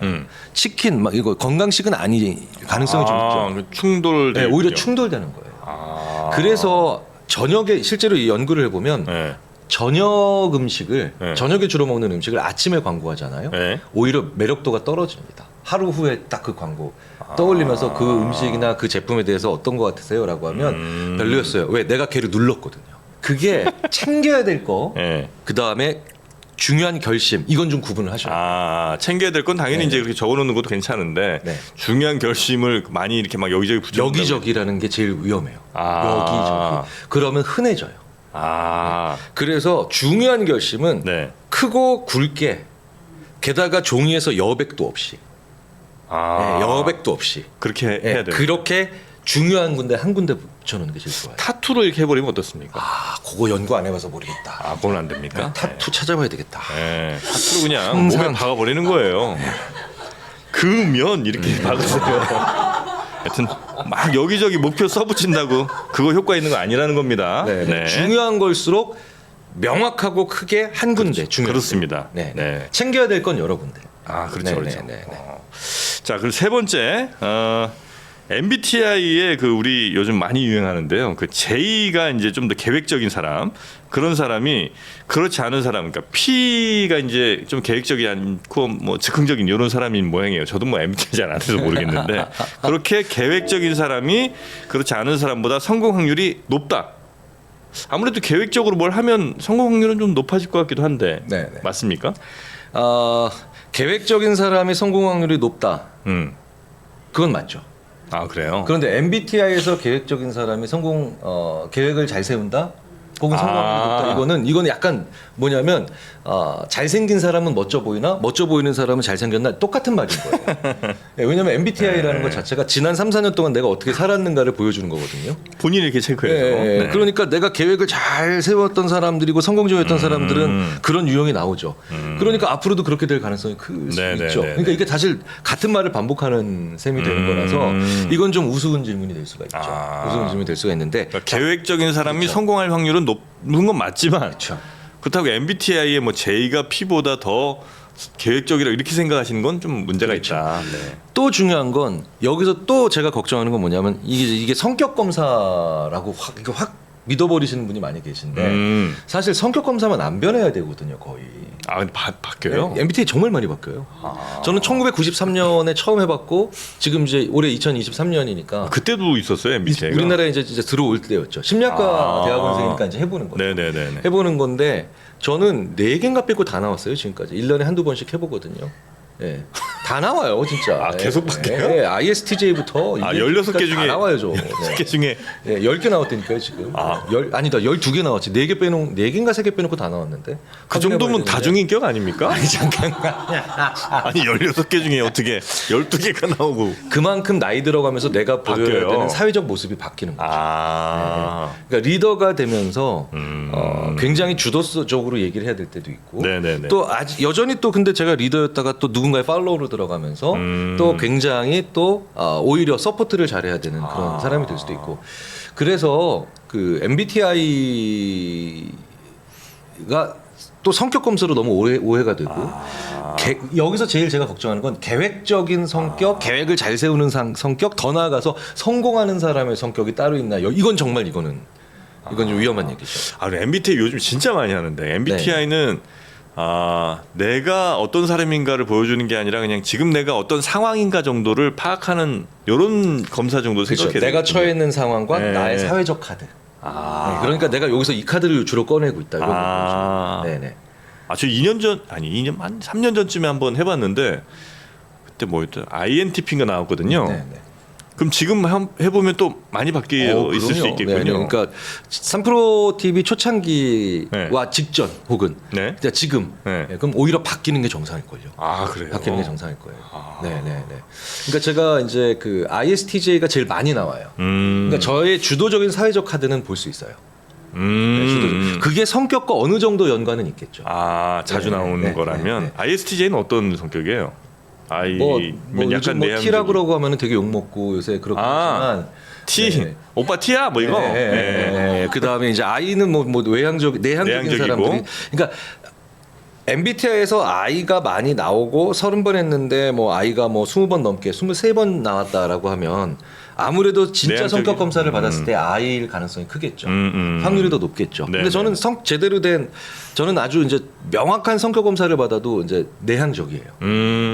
치킨 이거 건강식은 아니 가능성이 좀 있죠. 충돌. 오히려 충돌되는 거예요. 그래서 저녁에 실제로 이 연구를 해보면 저녁 음식을 저녁에 주로 먹는 음식을 아침에 광고하잖아요. 오히려 매력도가 떨어집니다. 하루 후에 딱 그 광고 떠올리면서 그 음식이나 그 제품에 대해서 어떤 것 같으세요? 라고 하면 별로였어요. 왜? 내가 걔를 눌렀거든요. 그게 챙겨야 될 거, 그 다음에 중요한 결심, 이건 좀 구분을 하셔야 돼요. 챙겨야 될 건 당연히 이제 그렇게 적어놓는 것도 괜찮은데 중요한 결심을 많이 이렇게 막 여기저기 붙여. 여기저기라는 게 제일 위험해요. 여기저기. 그러면 흔해져요. 그래서 중요한 결심은 크고 굵게, 게다가 종이에서 여백도 없이, 여백도 없이 그렇게 해야 돼요. 그렇게 중요한 군데 한 군데 붙여놓는 게 제일 좋아요. 타투로 이렇게 해버리면 어떻습니까? 그거 연구 안 해봐서 모르겠다. 그건 안 됩니까? 타투 찾아봐야 되겠다. 타투로 그냥 몸에 박아버리는 거예요. 그면 이렇게 박으세요. 하여튼 막 여기저기 목표 써붙인다고 그거 효과 있는 거 아니라는 겁니다. 중요한 걸수록 명확하고 크게 한 군데. 그렇습니다. 챙겨야 될 건 여러 군데. 그렇죠. 자, 그리고 세 번째. MBTI에 우리 요즘 많이 유행하는데요. J가 이제 좀 더 계획적인 사람, 그런 사람이 그렇지 않은 사람, 그러니까 P가 이제 좀 계획적이지 않고 뭐 즉흥적인 이런 사람인 모양이에요. 저도 뭐 MBTI 잘 안 해서 모르겠는데 그렇게 계획적인 사람이 그렇지 않은 사람보다 성공 확률이 높다. 아무래도 계획적으로 뭘 하면 성공 확률은 좀 높아질 것 같기도 한데 맞습니까? 계획적인 사람이 성공 확률이 높다. 그건 맞죠. 그래요? 그런데 MBTI에서 계획적인 사람이 계획을 잘 세운다? 혹은 성공률이 높다. 이거는 약간 뭐냐면 잘생긴 사람은 멋져 보이나 멋져 보이는 사람은 잘생겼나 똑같은 말인 거예요. 네, 왜냐하면 MBTI라는 것 자체가 지난 3, 4년 동안 내가 어떻게 살았는가를 보여주는 거거든요. 본인이 이렇게 체크해서. 네. 그러니까 내가 계획을 잘 세웠던 사람들이고 성공적이었던 사람들은 그런 유형이 나오죠. 그러니까 앞으로도 그렇게 될 가능성이 클 수 있죠. 그러니까 이게 사실 같은 말을 반복하는 셈이 되는 거라서 이건 좀 우스운 질문이 될 수가 있죠. 우스운 질문이 될 수가 있는데 그러니까 계획적인 사람이 그렇죠. 성공할 확률은 높은 건 맞지만 그렇죠. 그렇다고 MBTI의 뭐 J가 P보다 더 계획적이라 이렇게 생각하시는 건 좀 문제가 있다. 네. 또 중요한 건 여기서 또 제가 걱정하는 건 뭐냐면 이게 성격 검사라고 확 믿어버리시는 분이 많이 계신데 사실 성격 검사만 안 변해야 되거든요, 거의. 아, 근데 바뀌어요? 네, MBTI 정말 많이 바뀌어요. 저는 1993년에 처음 해봤고 지금 이제 올해 2023년이니까 그때도 있었어요, MBTI가. 우리나라에 이제 들어올 때였죠. 심리학과 대학원생이니까 이제 해보는 거죠. 네네네. 해보는 건데 저는 4개인가 빼고 다 나왔어요, 지금까지. 1년에 한두 번씩 해보거든요. 예. 다 나와요, 진짜. 아, 계속 바뀌어요? 예, ISTJ부터 16개 중에 다 나와요, 저. 16개 중에 예, 10개 나왔다니까요, 지금. 아니다, 12개 나왔지. 4개 빼놓고 4개인가 3개 빼놓고 다 나왔는데. 그 정도면 다중인격 아닙니까? 아니, 잠깐만. 아니 16개 중에 어떻게 12개가 나오고 그만큼 나이 들어가면서 내가 보여야 바뀌어요. 되는 사회적 모습이 바뀌는 거죠. 그러니까 리더가 되면서 굉장히 주도적으로 얘기를 해야 될 때도 있고 네네네. 또 아직 여전히 또 근데 제가 리더였다가 또 누군가의 팔로우로 들어가면서 또 굉장히 또 오히려 서포트를 잘해야 되는 그런 사람이 될 수도 있고 그래서 그 MBTI가 또 성격 검사로 너무 오해가 되고 여기서 제일 제가 걱정하는 건 계획적인 성격, 계획을 잘 세우는 성격, 더 나아가서 성공하는 사람의 성격이 따로 있나? 이건 정말 이건 좀 위험한 얘기죠. MBTI 요즘 진짜 많이 하는데 MBTI는 내가 어떤 사람인가를 보여주는 게 아니라 그냥 지금 내가 어떤 상황인가 정도를 파악하는 이런 검사 정도 그렇죠. 생각해야 내가 되거든요. 처해 있는 상황과 네. 나의 사회적 카드. 네, 그러니까 내가 여기서 이 카드를 주로 꺼내고 있다. 이런 거죠. 네네. 저 2년 전 아니 2년 한 3년 전쯤에 한번 해봤는데 그때 뭐였죠? INTP가 나왔거든요. 네네. 그럼 지금 해보면 또 많이 바뀌어 있을 수 그럼요. 있겠군요. 네, 그러니까 3프로 TV 초창기와 네. 직전 혹은 네. 지금 네. 그럼 오히려 바뀌는 게 정상일걸요. 그래요. 바뀌는 게 정상일 거예요. 네네네. 그러니까 제가 이제 그 ISTJ가 제일 많이 나와요. 그러니까 저의 주도적인 사회적 카드는 볼 수 있어요. 네, 주도적. 그게 성격과 어느 정도 연관은 있겠죠. 자주 네, 나오는 네, 거라면 네, ISTJ는 어떤 성격이에요? 뭐 요즘 뭐 T라 그러고 하면은 되게 욕 먹고 요새 그렇게 하지만 T 네. 오빠 T야 뭐 이거. 그 다음에 이제 I는 뭐 내향적인 내향적이고. 사람들이 그러니까 MBTI에서 I가 많이 나오고 30번 했는데 뭐 I가 뭐 20번 넘게 23번 나왔다라고 하면 아무래도 진짜 내향적인- 성격 검사를 받았을 때 I일 가능성이 크겠죠. 확률이 더 높겠죠. 네, 근데 저는 제대로 된 저는 아주 이제 명확한 성격 검사를 받아도 이제 내향적이에요.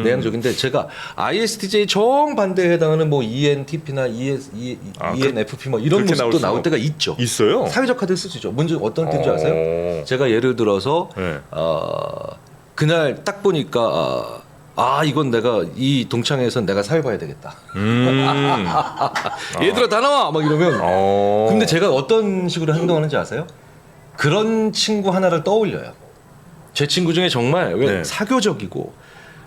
내향적인데 제가 ISTJ 정반대에 해당하는 뭐 ENTP나 ENFP 뭐 이런 그렇게 모습도 나올 나올 때가 있죠. 있어요? 사회적 카드 쓰시죠. 먼저 어떤 때인지 아세요? 제가 예를 들어서 네. 그날 딱 보니까 이건 내가 이 동창회에선 내가 사회 봐야 되겠다. 얘들아 다 나와 막 이러면 근데 제가 어떤 식으로 행동하는지 아세요? 그런 친구 하나를 떠올려요. 제 친구 중에 정말 네. 사교적이고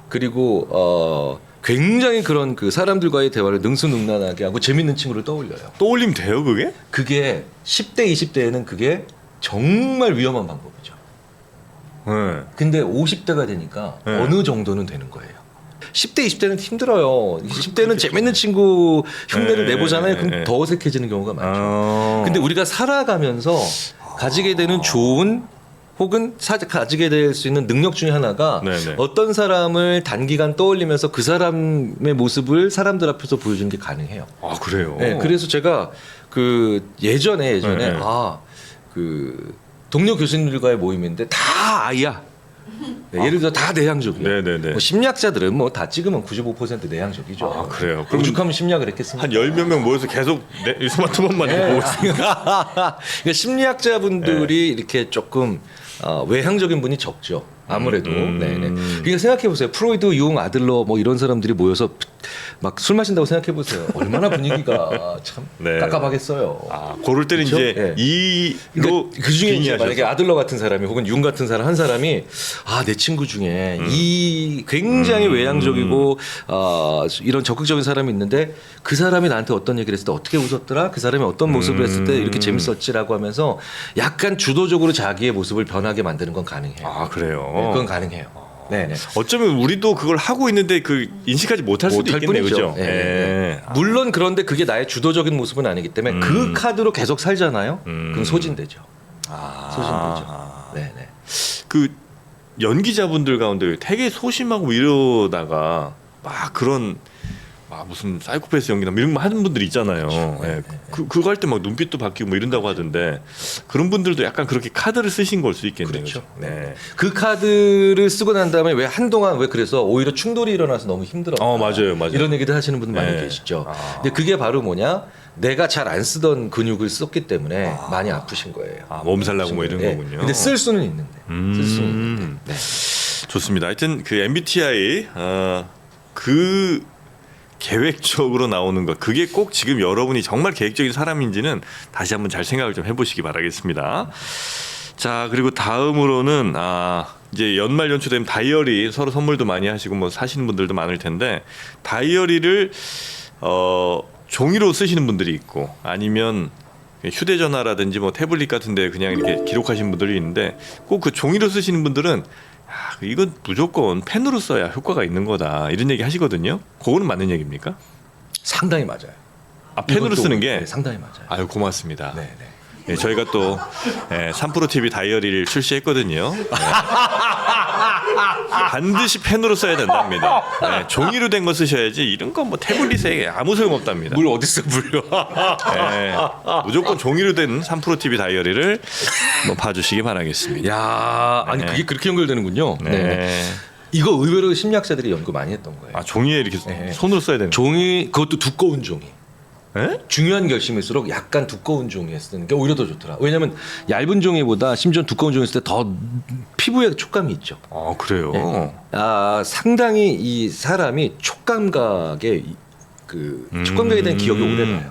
그리고 굉장히 그런 그 사람들과의 대화를 능수능란하게 하고 재밌는 친구를 떠올려요. 떠올리면 돼요 그게? 그게 10대 20대에는 그게 정말 위험한 방법이죠. 네. 근데 50대가 되니까 네. 어느 정도는 되는 거예요. 10대 20대는 힘들어요. 10대는 재밌는 친구 흉내를 네, 내보잖아요. 네, 그럼 네. 더 어색해지는 경우가 많죠. 근데 우리가 살아가면서 가지게 되는 좋은 혹은 가지게 될 수 있는 능력 중에 하나가 네네. 어떤 사람을 단기간 떠올리면서 그 사람의 모습을 사람들 앞에서 보여주는 게 가능해요. 그래요? 네, 그래서 제가 그 예전에 네. 그 동료 교수님들과의 모임인데 다 I야. 네, 예를 들어 다 내향적이에요. 네네네. 뭐 심리학자들은 뭐 다 찍으면 95% 내향적이죠. 그래요? 그럼 오죽하면 심리학을 했겠습니까? 한 10몇 명 모여서 계속 스마트폰만 보고 있어요. 그러니까 심리학자분들이 이렇게 조금 외향적인 분이 적죠. 아무래도. 네네. 그러니까 생각해 보세요. 프로이드, 융, 아들러 뭐 이런 사람들이 모여서 막 술 마신다고 생각해 보세요. 얼마나 분위기가 참 네. 깜깜하겠어요. 아, 고를 때는 그쵸? 이제 네. 이로 그 중에 이제 빙의하셔서. 만약에 아들러 같은 사람이 혹은 융 같은 사람 한 사람이 내 친구 중에 이 굉장히 외향적이고 이런 적극적인 사람이 있는데 그 사람이 나한테 어떤 얘기를 했을 때 어떻게 웃었더라? 그 사람이 어떤 모습을 했을 때 이렇게 재밌었지라고 하면서 약간 주도적으로 자기의 모습을 변하게 만드는 건 가능해요. 아, 그래요. 네, 그건 가능해요. 네네. 어쩌면 우리도 그걸 하고 있는데 그 인식하지 못할 수도 못할 있겠네요. 뿐이죠. 그죠? 네, 네, 네. 예. 물론 그런데 그게 나의 주도적인 모습은 아니기 때문에 그 카드로 계속 살잖아요. 그럼 소진되죠. 소진되죠. 네네. 그 연기자분들 가운데 되게 소심하고 이러다가 막 그런 막 무슨 사이코패스 연기나 뭐 이런 거 하는 분들 있잖아요. 예. 그거 할 때 막 눈빛도 바뀌고 뭐 이런다고 하던데 그런 분들도 약간 그렇게 카드를 쓰신 걸 수 있겠네요. 그렇죠. 그죠? 네. 그 카드를 쓰고 난 다음에 왜 한동안 왜 그래서 오히려 충돌이 일어나서 너무 힘들어. 맞아요. 이런 얘기들 하시는 분들 많이 네. 계시죠. 근데 그게 바로 뭐냐? 내가 잘 안 쓰던 근육을 썼기 때문에 많이 아프신 거예요. 몸살 나고 뭐 이런 네. 거군요. 근데 쓸 수는 있는데. 쓸 수는 있는데. 네. 좋습니다. 하여튼 그 MBTI 그 계획적으로 나오는 것 그게 꼭 지금 여러분이 정말 계획적인 사람인지는 다시 한번 잘 생각을 좀 해보시기 바라겠습니다. 자, 그리고 다음으로는 이제 연말 연초 되면 다이어리 서로 선물도 많이 하시고 뭐 사시는 분들도 많을 텐데 다이어리를 종이로 쓰시는 분들이 있고 아니면 휴대전화라든지 뭐 태블릿 같은데 그냥 이렇게 기록하시는 분들이 있는데 꼭 그 종이로 쓰시는 분들은 이건 무조건 펜으로 써야 효과가 있는 거다 이런 얘기 하시거든요. 그거는 맞는 얘기입니까? 상당히 맞아요. 펜으로 이것도, 쓰는 게 상당히 맞아요. 아유 고맙습니다. 네, 네. 네, 저희가 또 3프로 TV 다이어리를 출시했거든요. 네. 반드시 펜으로 써야 된답니다. 네, 종이로 된 거 쓰셔야지 이런 건 뭐 태블릿에 아무 소용 없답니다. 물 어디서 물려? 네, 무조건 종이로 된 3프로 TV 다이어리를 한번 봐주시기 바라겠습니다. 야, 아니 네. 그게 그렇게 연결되는군요. 네. 네. 이거 의외로 심리학자들이 연구 많이 했던 거예요. 종이에 이렇게 네. 손으로 써야 되는. 종이 그것도 두꺼운 종이. 에? 중요한 결심일수록 약간 두꺼운 종이에 쓰는 게 오히려 더 좋더라. 왜냐하면 얇은 종이보다 심지어 두꺼운 종이 쓸 때 더 피부에 촉감이 있죠. 그래요. 네. 상당히 이 사람이 촉감각에 촉감각에 대한 기억이 오래가요.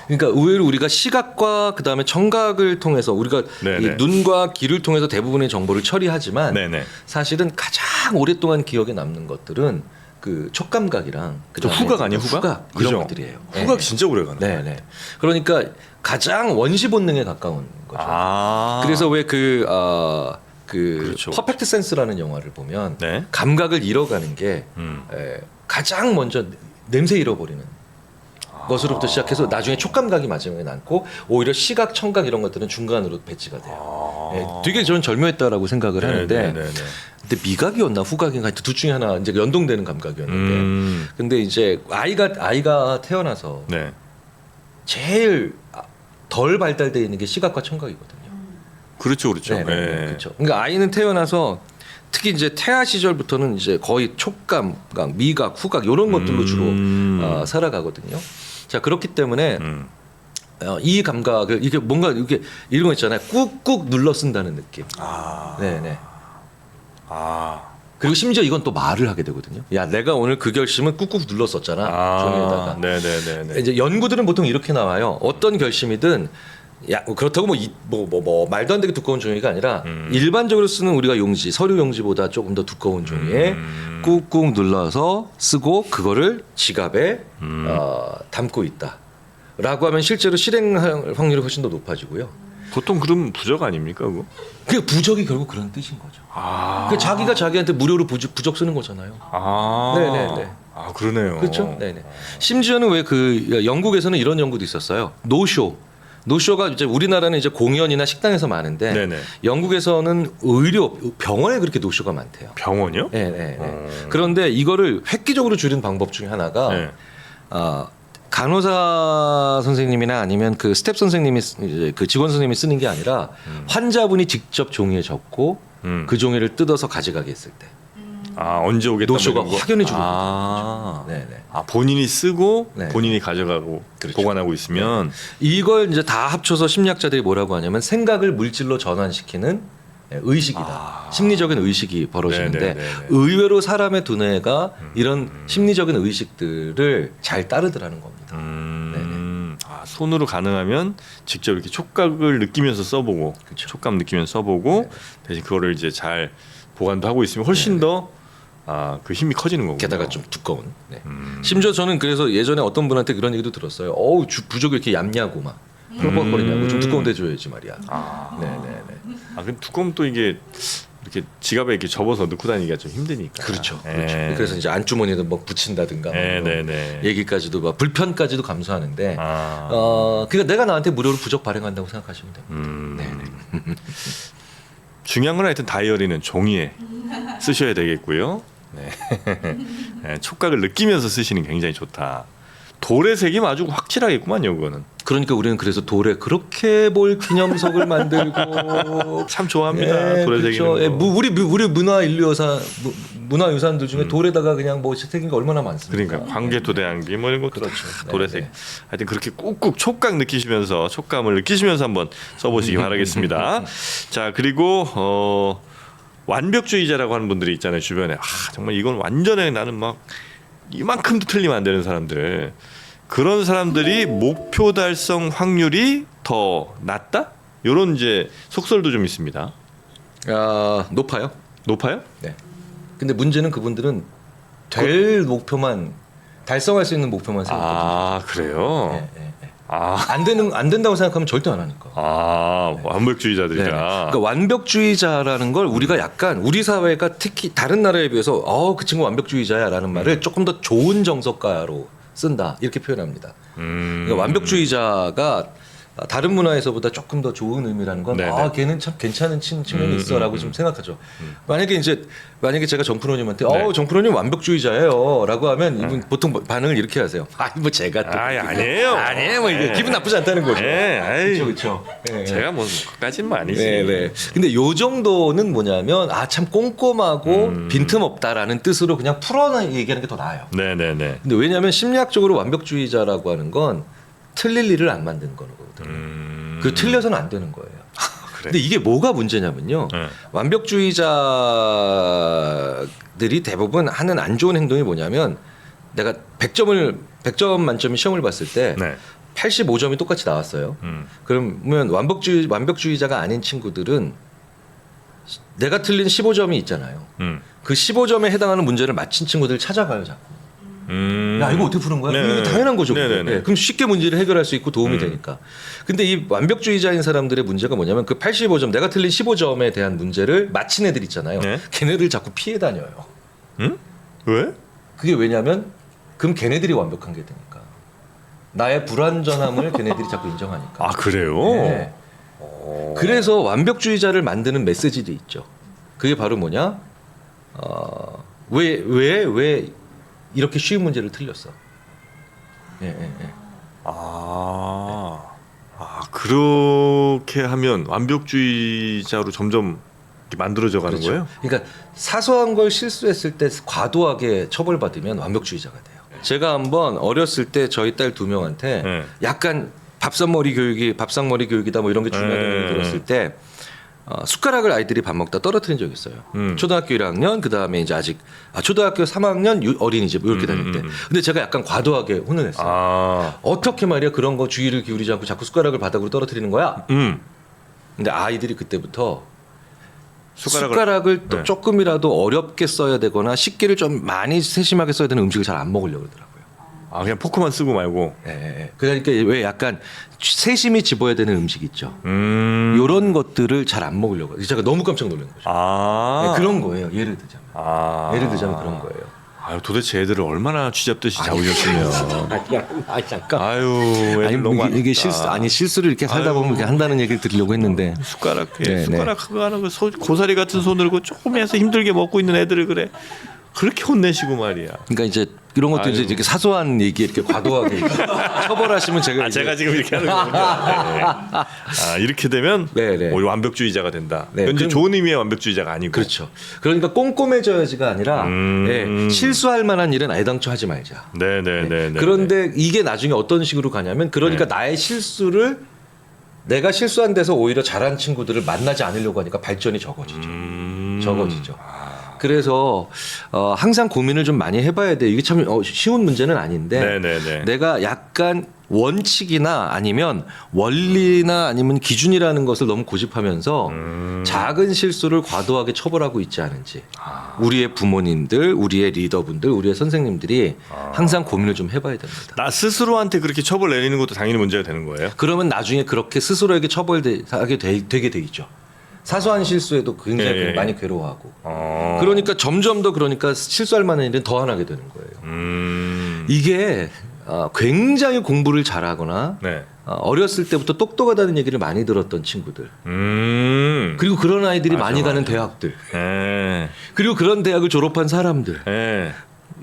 그러니까 의외로 우리가 시각과 그 다음에 청각을 통해서 우리가 네네. 이 눈과 귀를 통해서 대부분의 정보를 처리하지만 네네. 사실은 가장 오랫동안 기억에 남는 것들은 그 촉감각이랑 저 후각 아니에요? 후각? 이런 그죠? 것들이에요. 후각 네. 진짜 오래 가네. 네네. 그러니까 가장 원시 본능에 가까운 거죠. 그래서 왜 그렇죠. 퍼펙트 센스라는 영화를 보면 네. 감각을 잃어가는 게 가장 먼저 냄새 잃어버리는 것으로부터 시작해서 나중에 촉감각이 마지막에 남고 오히려 시각, 청각 이런 것들은 중간으로 배치가 돼요. 네, 되게 저는 절묘했다라고 생각을 하는데 네네네네. 근데 미각이었나 후각인가 둘 중에 하나 이제 연동되는 감각이었는데 근데 이제 아이가 태어나서 네. 제일 덜 발달되어 있는 게 시각과 청각이거든요. 그렇죠, 그렇죠. 네, 네. 그렇죠. 그러니까 아이는 태어나서 특히 이제 태아 시절부터는 이제 거의 촉감, 미각, 후각 이런 것들로 주로 살아가거든요. 자 그렇기 때문에 이 감각을 이게 뭔가 이게 이런 거 있잖아요. 꾹꾹 눌러 쓴다는 느낌. 네네. 그리고 심지어 이건 또 말을 하게 되거든요. 야 내가 오늘 그 결심은 꾹꾹 눌렀었잖아 종이에다가. 네네네. 이제 연구들은 보통 이렇게 나와요. 어떤 결심이든 그렇다고 뭐 말도 안 되게 두꺼운 종이가 아니라 일반적으로 쓰는 우리가 용지 서류 용지보다 조금 더 두꺼운 종이에 꾹꾹 눌러서 쓰고 그거를 지갑에 담고 있다라고 하면 실제로 실행할 확률이 훨씬 더 높아지고요. 보통 그럼 부적 아닙니까 그거? 그 부적이 결국 그런 뜻인 거죠. 그 자기가 자기한테 무료로 부적 쓰는 거잖아요. 네네네. 그러네요. 그렇죠. 네네. 심지어는 왜 그 영국에서는 이런 연구도 있었어요. 노쇼가 이제 우리나라는 이제 공연이나 식당에서 많은데 네네. 영국에서는 병원에 그렇게 노쇼가 많대요. 병원이요? 네. 그런데 이거를 획기적으로 줄이는 방법 중에 하나가 네. 간호사 선생님이나 아니면 그 스텝 선생님이 이제 그 직원 선생님이 쓰는 게 아니라 환자분이 직접 종이에 적고 그 종이를 뜯어서 가져가게 했을 때 언제 오겠다. 노쇼가 뭐 이런 거? 확연히 줄어들죠. 네네. 본인이 쓰고 네. 본인이 가져가고 그렇죠. 보관하고 있으면 이걸 이제 다 합쳐서 심리학자들이 뭐라고 하냐면 생각을 물질로 전환시키는 의식이다. 심리적인 의식이 벌어지는데 네네네네. 의외로 사람의 두뇌가 이런 심리적인 의식들을 잘 따르더라는 겁니다. 손으로 가능하면 직접 이렇게 촉각을 느끼면서 써보고 그렇죠. 촉감 느끼면서 써보고 대신 그거를 이제 잘 보관도 하고 있으면 훨씬 더 그 힘이 커지는 거군요. 게다가 좀 두꺼운. 네. 심지어 저는 그래서 예전에 어떤 분한테 그런 얘기도 들었어요. 어우 부족이 이렇게 얇냐고 막 펄펄거리냐고 좀 두꺼운 데 줘야지 말이야. 네네네. 그럼 두꺼우면 또 이게 이렇게 지갑에 이렇게 접어서 넣고 다니기가 좀 힘드니까. 그렇죠. 그렇죠. 그래서 이제 안주머니에 뭐 붙인다든가 뭐 네네네. 얘기까지도 막 불편까지도 감수하는데 그러니까 내가 나한테 무료로 부적 발행한다고 생각하시면 됩니다. 네네. 중요한 건 하여튼 다이어리는 종이에 쓰셔야 되겠고요. 네. 네, 촉각을 느끼면서 쓰시는 게 굉장히 좋다. 돌의 색이 아주 확실하겠구만요, 그거는. 그러니까 우리는 그래서 돌에 그렇게 볼 기념석을 만들고 참 좋아합니다. 돌의 그렇죠. 색이는. 우리 문화유산들 중에 돌에다가 그냥 뭐 새긴 거 얼마나 많습니까? 그러니까 광개토대왕비 뭐 이런 것도 그렇죠. 다 돌의 색. 하여튼 그렇게 꾹꾹 촉각 느끼시면서 촉감을 느끼시면서 한번 써보시기 바라겠습니다. 자, 그리고 완벽주의자라고 하는 분들이 있잖아요, 주변에. 정말 이건 완전히 나는 막 이만큼도 틀리면 안 되는 사람들. 그런 사람들이 목표 달성 확률이 더 낮다? 이런 이제 속설도 좀 있습니다. 높아요. 높아요? 네. 근데 문제는 그분들은 될 목표만 달성할 수 있는 목표만 세우거든요. 그래요? 네. 아, 안 된다고 생각하면 절대 안 하니까. 완벽주의자들이라. 네. 그러니까 완벽주의자라는 걸 우리가 약간 우리 사회가 특히 다른 나라에 비해서 그 친구 완벽주의자야라는 말을 조금 더 좋은 정석가로 쓴다 이렇게 표현합니다. 그러니까 완벽주의자가 다른 문화에서보다 조금 더 좋은 의미라는 건 네네. 걔는 참 괜찮은 측면이 있어라고 좀 생각하죠. 만약에 제가 정프로님한테 네. 정프로님 완벽주의자예요라고 하면 이분 보통 반응을 이렇게 하세요. 뭐 제가 또 아니에요. 아니에요. 뭐 이게 기분 나쁘지 않다는 거죠. 그렇죠. 제가 뭐 그까지는 아니지. 네. 근데 요 정도는 뭐냐면 참 꼼꼼하고 빈틈없다라는 뜻으로 그냥 풀어 얘기하는 게 더 나아요. 네네네. 근데 왜냐하면 심리학적으로 완벽주의자라고 하는 건 틀릴 일을 안 만드는 거거든요. 그 틀려서는 안 되는 거예요. 그래. 근데 이게 뭐가 문제냐면요. 완벽주의자들이 대부분 하는 안 좋은 행동이 뭐냐면 내가 100점 만점의 시험을 봤을 때 네. 85점이 똑같이 나왔어요. 그러면 완벽주의자가 아닌 친구들은 내가 틀린 15점이 있잖아요. 그 15점에 해당하는 문제를 맞힌 친구들을 찾아가요, 자꾸. 야, 이거 어떻게 푸는 거야? 네네네. 이게 당연한 거죠. 네네네. 네, 그럼 쉽게 문제를 해결할 수 있고 도움이 되니까. 근데 이 완벽주의자인 사람들의 문제가 뭐냐면 그 85점, 내가 틀린 15점에 대한 문제를 맞힌 애들 있잖아요. 네. 걔네들 자꾸 피해 다녀요. 왜? 그게 왜냐면 그럼 걔네들이 완벽한 게 되니까. 나의 불완전함을 걔네들이 자꾸 인정하니까. 그래요? 네. 그래서 완벽주의자를 만드는 메시지도 있죠. 그게 바로 뭐냐? 왜 이렇게 쉬운 문제를 틀렸어? 그렇게 하면 완벽주의자로 점점 이렇게 만들어져 가는 그렇죠. 거예요? 그러니까 사소한 걸 실수했을 때 과도하게 처벌받으면 완벽주의자가 돼요. 제가 한번 어렸을 때 저희 딸 2명한테 약간 밥상머리 교육이다 뭐 이런 게 중요하다는 얘기 들었을 때 숟가락을 아이들이 밥 먹다 떨어뜨린 적이 있어요. 초등학교 1학년 그다음에 이제 아직 초등학교 3학년 어린이집 이렇게 다닐 때. 근데 제가 약간 과도하게 혼을 냈어요. 어떻게 말이야 그런 거 주의를 기울이지 않고 자꾸 숟가락을 바닥으로 떨어뜨리는 거야? 근데 아이들이 그때부터 숟가락을 또 조금이라도 어렵게 써야 되거나 식기를 좀 많이 세심하게 써야 되는 음식을 잘 안 먹으려고 그러더라고요. 그냥 포크만 쓰고 말고. 그러니까 왜 약간 세심히 집어야 되는 음식 있죠. 이런 것들을 잘 안 먹으려고. 제가 너무 깜짝 놀란 거죠. 그런 거예요. 예를 들자면 그런 거예요. 도대체 애들을 얼마나 쥐잡듯이 잡으셨으면. 잠깐. 애들 너무 이게 실수를 이렇게 살다 보면 이렇게 한다는 얘기를 드리려고 했는데. 숟가락 그거 하는 거 고사리 같은 손으로 조금 해서 힘들게 먹고 있는 애들을 그래. 그렇게 혼내시고 말이야. 그러니까 이제 이런 것도 이제 이렇게 사소한 얘기 이렇게 과도하게 처벌하시면 제가 제가 지금 이렇게 하는 거군요. 이렇게 되면 오히려 완벽주의자가 된다. 현재 좋은 의미의 완벽주의자가 아니고. 그렇죠. 그러니까 꼼꼼해져야지가 아니라 실수할 만한 일은 애당초 하지 말자. 네네네. 그런데 이게 나중에 어떤 식으로 가냐면 그러니까 나의 실수를 내가 실수한 데서 오히려 잘한 친구들을 만나지 않으려고 하니까 발전이 적어지죠. 적어지죠. 그래서 항상 고민을 좀 많이 해봐야 돼. 이게 참 쉬운 문제는 아닌데 네네네. 내가 약간 원칙이나 아니면 원리나 아니면 기준이라는 것을 너무 고집하면서 작은 실수를 과도하게 처벌하고 있지 않은지 우리의 부모님들, 우리의 리더분들, 우리의 선생님들이 항상 고민을 좀 해봐야 됩니다. 나 스스로한테 그렇게 처벌 내리는 것도 당연히 문제가 되는 거예요. 그러면 나중에 그렇게 스스로에게 처벌하게 되게 돼 있죠. 사소한 실수에도 굉장히 예, 예. 많이 괴로워하고 그러니까 점점 더 그러니까 실수할 만한 일은 더 안 하게 되는 거예요. 이게 굉장히 공부를 잘하거나 네. 어렸을 때부터 똑똑하다는 얘기를 많이 들었던 친구들 그리고 그런 아이들이 맞아, 많이 가는 맞아. 대학들 예. 그리고 그런 대학을 졸업한 사람들 예.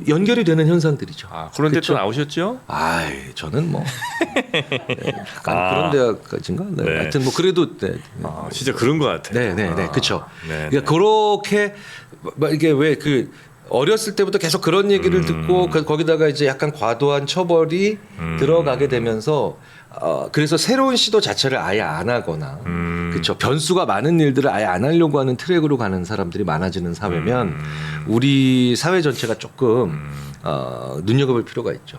연결이 되는 현상들이죠. 그런데 그쵸? 또 나오셨죠? 아이 저는 뭐 약간 그런 대학까지인가? 네. 네. 하여튼 뭐 그래도 네. 진짜 그런 것 같아요. 네네네 그렇죠. 네, 그러니까 그렇게 이게 왜 그 어렸을 때부터 계속 그런 얘기를 듣고 거기다가 이제 약간 과도한 처벌이 들어가게 되면서 그래서 새로운 시도 자체를 아예 안 하거나 그렇죠. 변수가 많은 일들을 아예 안 하려고 하는 트랙으로 가는 사람들이 많아지는 사회면 우리 사회 전체가 조금 눈여겨볼 필요가 있죠.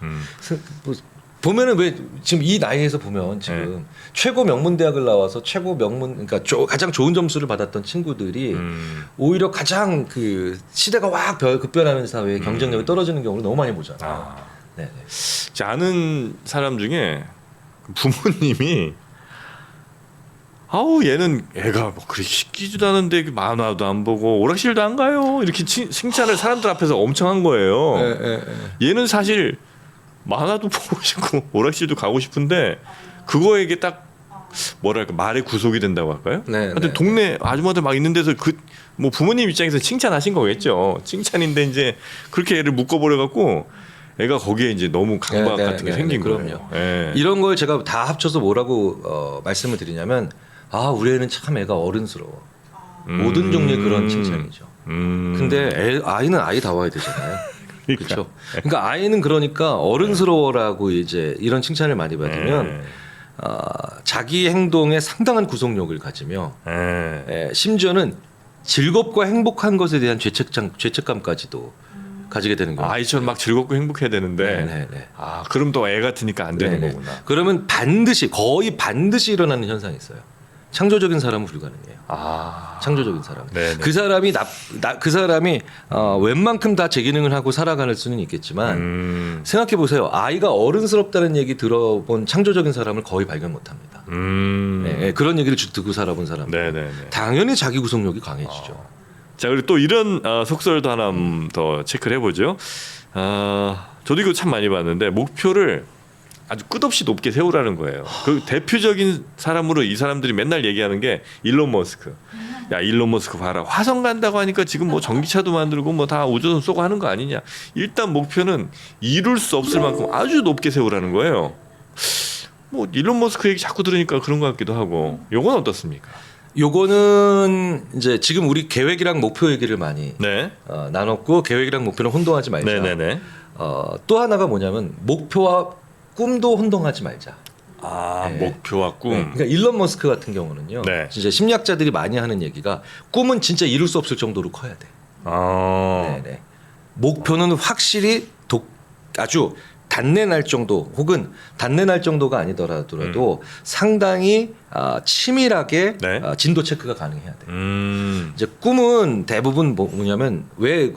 뭐 보면은 왜 지금 이 나이에서 보면 지금 최고 명문 대학을 나와서 최고 명문 그러니까 가장 좋은 점수를 받았던 친구들이 오히려 가장 그 시대가 확 급변하는 사회에 경쟁력이 떨어지는 경우를 너무 많이 보잖아요. 네. 제 아는 사람 중에 부모님이 얘는 애가 뭐 그렇게 시키지도 않은데 만화도 안 보고 오락실도 안 가요 이렇게 칭찬을 사람들 앞에서 엄청 한 거예요. 얘는 사실 만화도 보고 싶고 오락실도 가고 싶은데 그거에게 딱 뭐랄까 말에 구속이 된다고 할까요? 하여튼 동네 아줌마들 막 있는 데서 뭐 부모님 입장에서 칭찬하신 거겠죠. 칭찬인데 이제 그렇게 애를 묶어버려 갖고 애가 거기에 이제 너무 강박 같은 게 생긴 거예요. 네. 이런 걸 제가 다 합쳐서 뭐라고 말씀을 드리냐면 우리 애는 참 애가 어른스러워. 모든 종류의 그런 칭찬이죠. 근데 아이는 아이다워야 되잖아요. 그렇죠. 그러니까 아이는 그러니까 어른스러워라고 이제 이런 칭찬을 많이 받으면 자기 행동에 상당한 구속력을 가지며 심지어는 즐겁고 행복한 것에 대한 죄책감까지도 가지게 되는 거예요. 아이처럼 막 즐겁고 행복해야 되는데 그럼 또 애 같으니까 안 되는 거구나. 그러면 거의 반드시 일어나는 현상이 있어요. 창조적인 사람은 불가능해요. 창조적인 사람. 그 사람이 그 사람이 웬만큼 다 제 기능을 하고 살아갈 수는 있겠지만 생각해 보세요. 아이가 어른스럽다는 얘기 들어본 창조적인 사람을 거의 발견 못합니다. 그런 얘기를 듣고 살아본 사람. 당연히 자기 구속력이 강해지죠. 자 그리고 또 이런 속설도 하나 더 체크를 해보죠. 저도 이거 참 많이 봤는데 목표를 아주 끝없이 높게 세우라는 거예요. 그 대표적인 사람으로 이 사람들이 맨날 얘기하는 게 일론 머스크. 야 일론 머스크 봐라. 화성 간다고 하니까 지금 뭐 전기차도 만들고 뭐 다 우주선 쏘고 하는 거 아니냐. 일단 목표는 이룰 수 없을 만큼 아주 높게 세우라는 거예요. 뭐 일론 머스크 얘기 자꾸 들으니까 그런 것 같기도 하고. 요건 어떻습니까? 요거는 이제 지금 우리 계획이랑 목표 얘기를 많이 나눴고 계획이랑 목표는 혼동하지 말자. 또 하나가 뭐냐면 목표와 꿈도 혼동하지 말자. 목표와 꿈. 그러니까 일론 머스크 같은 경우는요. 진짜 심리학자들이 많이 하는 얘기가 꿈은 진짜 이룰 수 없을 정도로 커야 돼. 목표는 확실히 아주 단내 날 정도 혹은 단내 날 정도가 아니더라도 상당히 치밀하게 진도 체크가 가능해야 돼. 이제 꿈은 대부분 뭐냐면 왜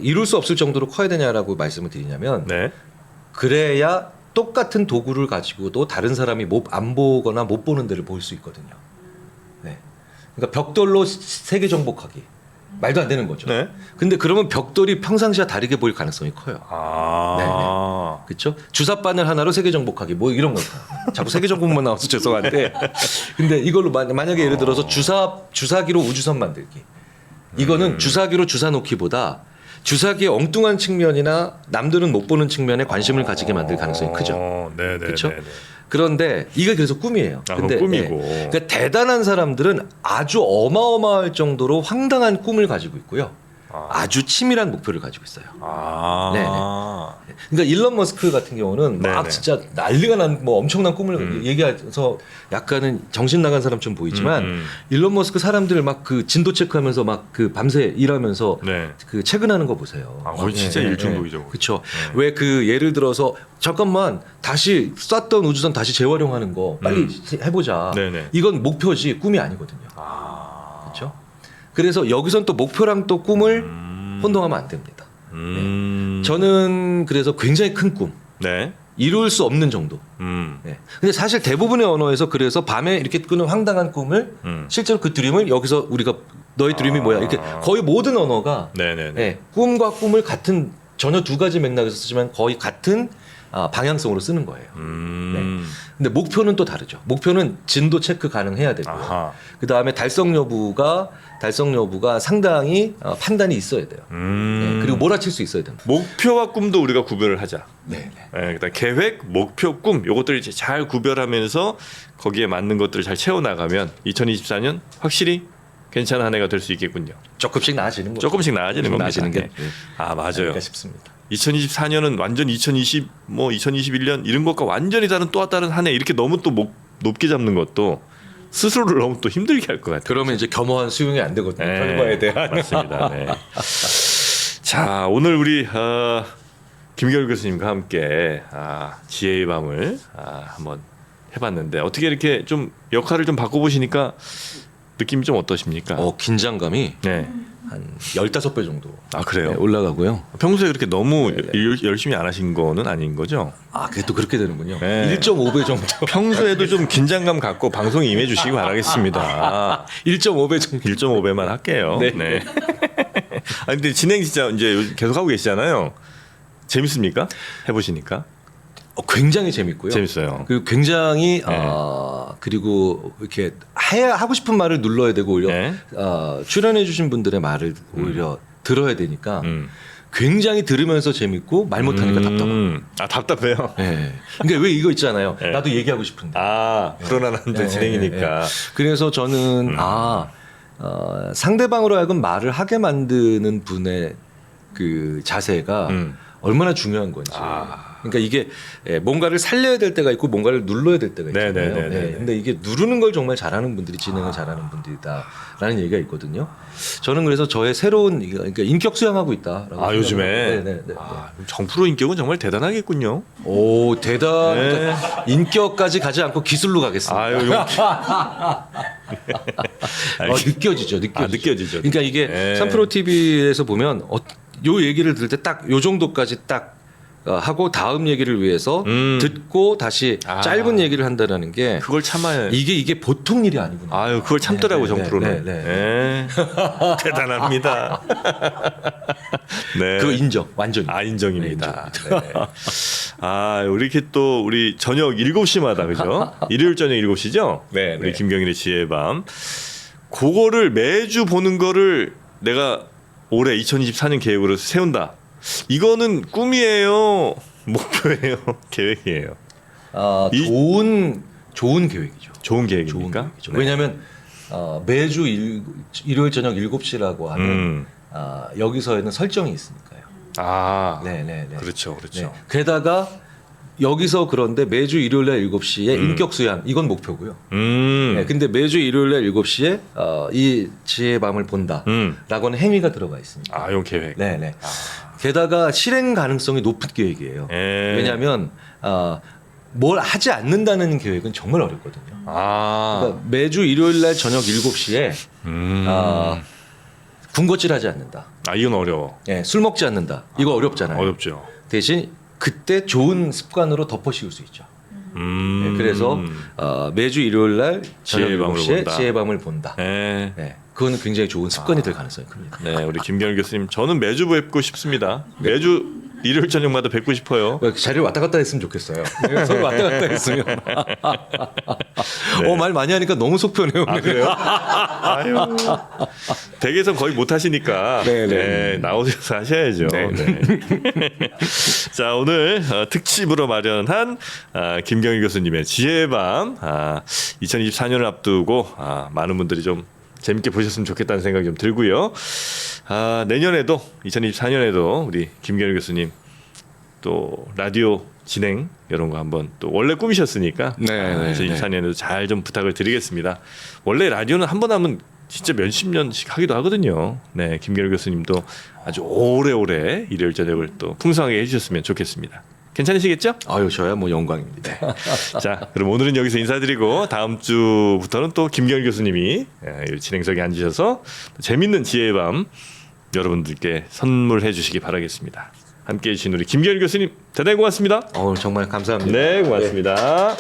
이룰 수 없을 정도로 커야 되냐라고 말씀을 드리냐면 그래야 똑같은 도구를 가지고도 다른 사람이 안 보거나 못 보는 데를 볼 수 있거든요. 그러니까 벽돌로 세계 정복하기 말도 안 되는 거죠. 근데 그러면 벽돌이 평상시와 다르게 보일 가능성이 커요. 그렇죠? 주사바늘 하나로 세계 정복하기 뭐 이런 거. 자꾸 세계 정복만 나와서 죄송한데. 근데 이걸로 만약에 예를 들어서 주사기로 우주선 만들기. 이거는 주사기로 주사 놓기보다 주사기의 엉뚱한 측면이나 남들은 못 보는 측면에 관심을 가지게 만들 가능성이 크죠. 그렇죠? 그런데 이게 그래서 꿈이에요. 근데 꿈이고. 그러니까 대단한 사람들은 아주 어마어마할 정도로 황당한 꿈을 가지고 있고요. 아주 치밀한 목표를 가지고 있어요. 아. 그러니까 일론 머스크 같은 경우는 막 네네. 진짜 난리가 난 뭐 엄청난 꿈을 얘기해서 약간은 정신 나간 사람처럼 보이지만 일론 머스크 사람들 막 그 진도 체크하면서 막 그 밤새 일하면서 네. 그 퇴근하는 거 보세요. 아, 거의 진짜 일중독이죠. 그렇죠. 왜 그 예를 들어서 잠깐만 다시 쐈던 우주선 다시 재활용하는 거 빨리 해보자. 네네. 이건 목표지 꿈이 아니거든요. 그렇죠. 그래서 여기선 또 목표랑 또 꿈을 혼동하면 안 됩니다. 저는 그래서 굉장히 큰 꿈, 네. 이룰 수 없는 정도. 네. 근데 사실 대부분의 언어에서 그래서 밤에 이렇게 꾸는 황당한 꿈을 실제로 그 드림을 여기서 우리가 너의 드림이 뭐야 이렇게 거의 모든 언어가 네네네. 네, 꿈과 꿈을 같은 전혀 두 가지 맥락에서 쓰지만 거의 같은 방향성으로 쓰는 거예요. 근데 목표는 또 다르죠. 목표는 진도 체크 가능해야 되고요. 아하. 그 다음에 달성 여부가 상당히 판단이 있어야 돼요. 네, 그리고 몰아칠 수 있어야 됩니다. 목표와 꿈도 우리가 구별을 하자. 네. 그다음 계획, 목표, 꿈 요것들을 이제 잘 구별하면서 거기에 맞는 것들을 잘 채워 나가면 2024년 확실히 괜찮은 한 해가 될 수 있겠군요. 조금씩 나아지는 거죠. 조금씩 나아지는 겁니다. 나아지는 게 네. 아 맞아요. 아닐까 싶습니다. 2024년은 완전 2020, 뭐 2021년 이런 것과 완전히 다른 또 다른 한 해 이렇게 너무 또 높게 잡는 것도 스스로를 너무 또 힘들게 할 것 같아요. 그러면 이제 겸허한 수용이 안 되거든요. 네, 결과에 대한. 맞습니다. 네. 자 오늘 우리 김경일 교수님과 함께 지혜의 밤을 한번 해봤는데 어떻게 이렇게 좀 역할을 좀 바꿔보시니까 느낌이 좀 어떠십니까? 긴장감이 네. 한 15배 정도 아 그래요? 네, 올라가고요. 평소에 그렇게 너무 열심히 안 하신 거는 아닌 거죠? 그게 또 그렇게 되는군요. 네. 1.5배 정도. 평소에도 좀 긴장감 갖고 방송에 임해 주시기 바라겠습니다. 1.5배 정도. 1.5배만 할게요. 네. 네. 근데 진행 진짜 이제 계속 하고 계시잖아요. 재밌습니까? 해보시니까 굉장히 재밌고요. 재밌어요. 그리고 굉장히 그리고 이렇게 하고 싶은 말을 눌러야 되고 오히려 네. 출연해주신 분들의 말을 오히려 들어야 되니까 굉장히 들으면서 재밌고 말 못하니까 답답하고. 답답해요. 네. 그러니까 왜 이거 있잖아요. 네. 나도 얘기하고 싶은데. 불어나는 네, 진행이니까. 네. 그래서 저는 상대방으로 하여금 말을 하게 만드는 분의 그 자세가 얼마나 중요한 건지. 그러니까 이게 뭔가를 살려야 될 때가 있고 뭔가를 눌러야 될 때가 있잖아요. 네네네네. 근데 이게 누르는 걸 정말 잘하는 분들이 진행을 잘하는 분들이다라는 얘기가 있거든요. 저는 그래서 저의 새로운 그러니까 인격 수양하고 있다라고. 요즘에. 네네. 정프로 인격은 정말 대단하겠군요. 오 대단. 네. 그러니까 인격까지 가지 않고 기술로 가겠습니다. 아유, 느껴지죠. 느껴지죠. 그러니까 이게 네. 3프로 TV에서 보면 요 얘기를 들을 때 딱 요 정도까지 딱 하고 다음 얘기를 위해서 듣고 다시 짧은 얘기를 한다라는 게 그걸 참아야. 이게 보통 일이 아니구나. 그걸 참더라고 네, 정프로는. 네. 대단합니다. 네. 그거 인정, 완전히. 인정입니다. 네. 우리 이렇게 또 우리 저녁 7시마다 그죠? 일요일 저녁 7시죠? 네, 우리 네. 김경일의 지혜의 밤. 그거를 매주 보는 거를 내가 올해 2024년 계획으로 세운다. 이거는 꿈이에요, 목표예요, 계획이에요. 좋은 계획이죠. 좋은 계획입니까? 계획이죠. 왜냐하면 매주 일요일 저녁 7시라고 하는 여기서에는 설정이 있으니까요. 네. 그렇죠. 네. 게다가 여기서 그런데 매주 일요일 날 7시에 인격 수양 이건 목표고요. 네, 근데 매주 일요일 날 7시에 이 지혜의 밤을 본다라고는 행위가 들어가 있습니다. 이건 계획. 네. 게다가 실행 가능성이 높은 계획이에요. 왜냐하면 뭘 하지 않는다는 계획은 정말 어렵거든요. 그러니까 매주 일요일 날 저녁 7시에 군것질하지 않는다. 이건 어려워. 네, 술 먹지 않는다. 이거 어렵잖아요. 어렵죠. 대신 그때 좋은 습관으로 덮어 씌울 수 있죠. 네, 그래서 매주 일요일 날 저녁 지혜의 밤을 7시에 본다. 지혜의 밤을 본다. 네. 그거는 굉장히 좋은 습관이 될 가능성이 큽니다. 네, 우리 김경일 교수님, 저는 매주 뵙고 싶습니다. 매주 일요일 저녁마다 뵙고 싶어요. 자리를 왔다 갔다 했으면 좋겠어요. 서로 왔다 갔다 했으면. 말 많이 하니까 너무 속 편해요. 그래요? 댁에서 거의 못 하시니까 나오셔서 하셔야죠. 네. 자, 오늘 특집으로 마련한 김경일 교수님의 지혜의 밤 2024년을 앞두고 많은 분들이 좀 재밌게 보셨으면 좋겠다는 생각이 좀 들고요. 내년에도 2024년에도 우리 김경일 교수님 또 라디오 진행 이런 거 한번 또 원래 꿈이셨으니까 네, 2024년에도 잘 좀 부탁을 드리겠습니다. 원래 라디오는 한 번 하면 진짜 몇십 년씩 하기도 하거든요. 네, 김경일 교수님도 아주 오래오래 일요일 저녁을 또 풍성하게 해주셨으면 좋겠습니다. 괜찮으시겠죠? 아유, 저야 뭐 영광입니다. 자, 그럼 오늘은 여기서 인사드리고 다음 주부터는 또 김경일 교수님이 진행석에 앉으셔서 재밌는 지혜의 밤 여러분들께 선물해 주시기 바라겠습니다. 함께해 주신 우리 김경일 교수님 대단히 고맙습니다. 정말 감사합니다. 네, 고맙습니다.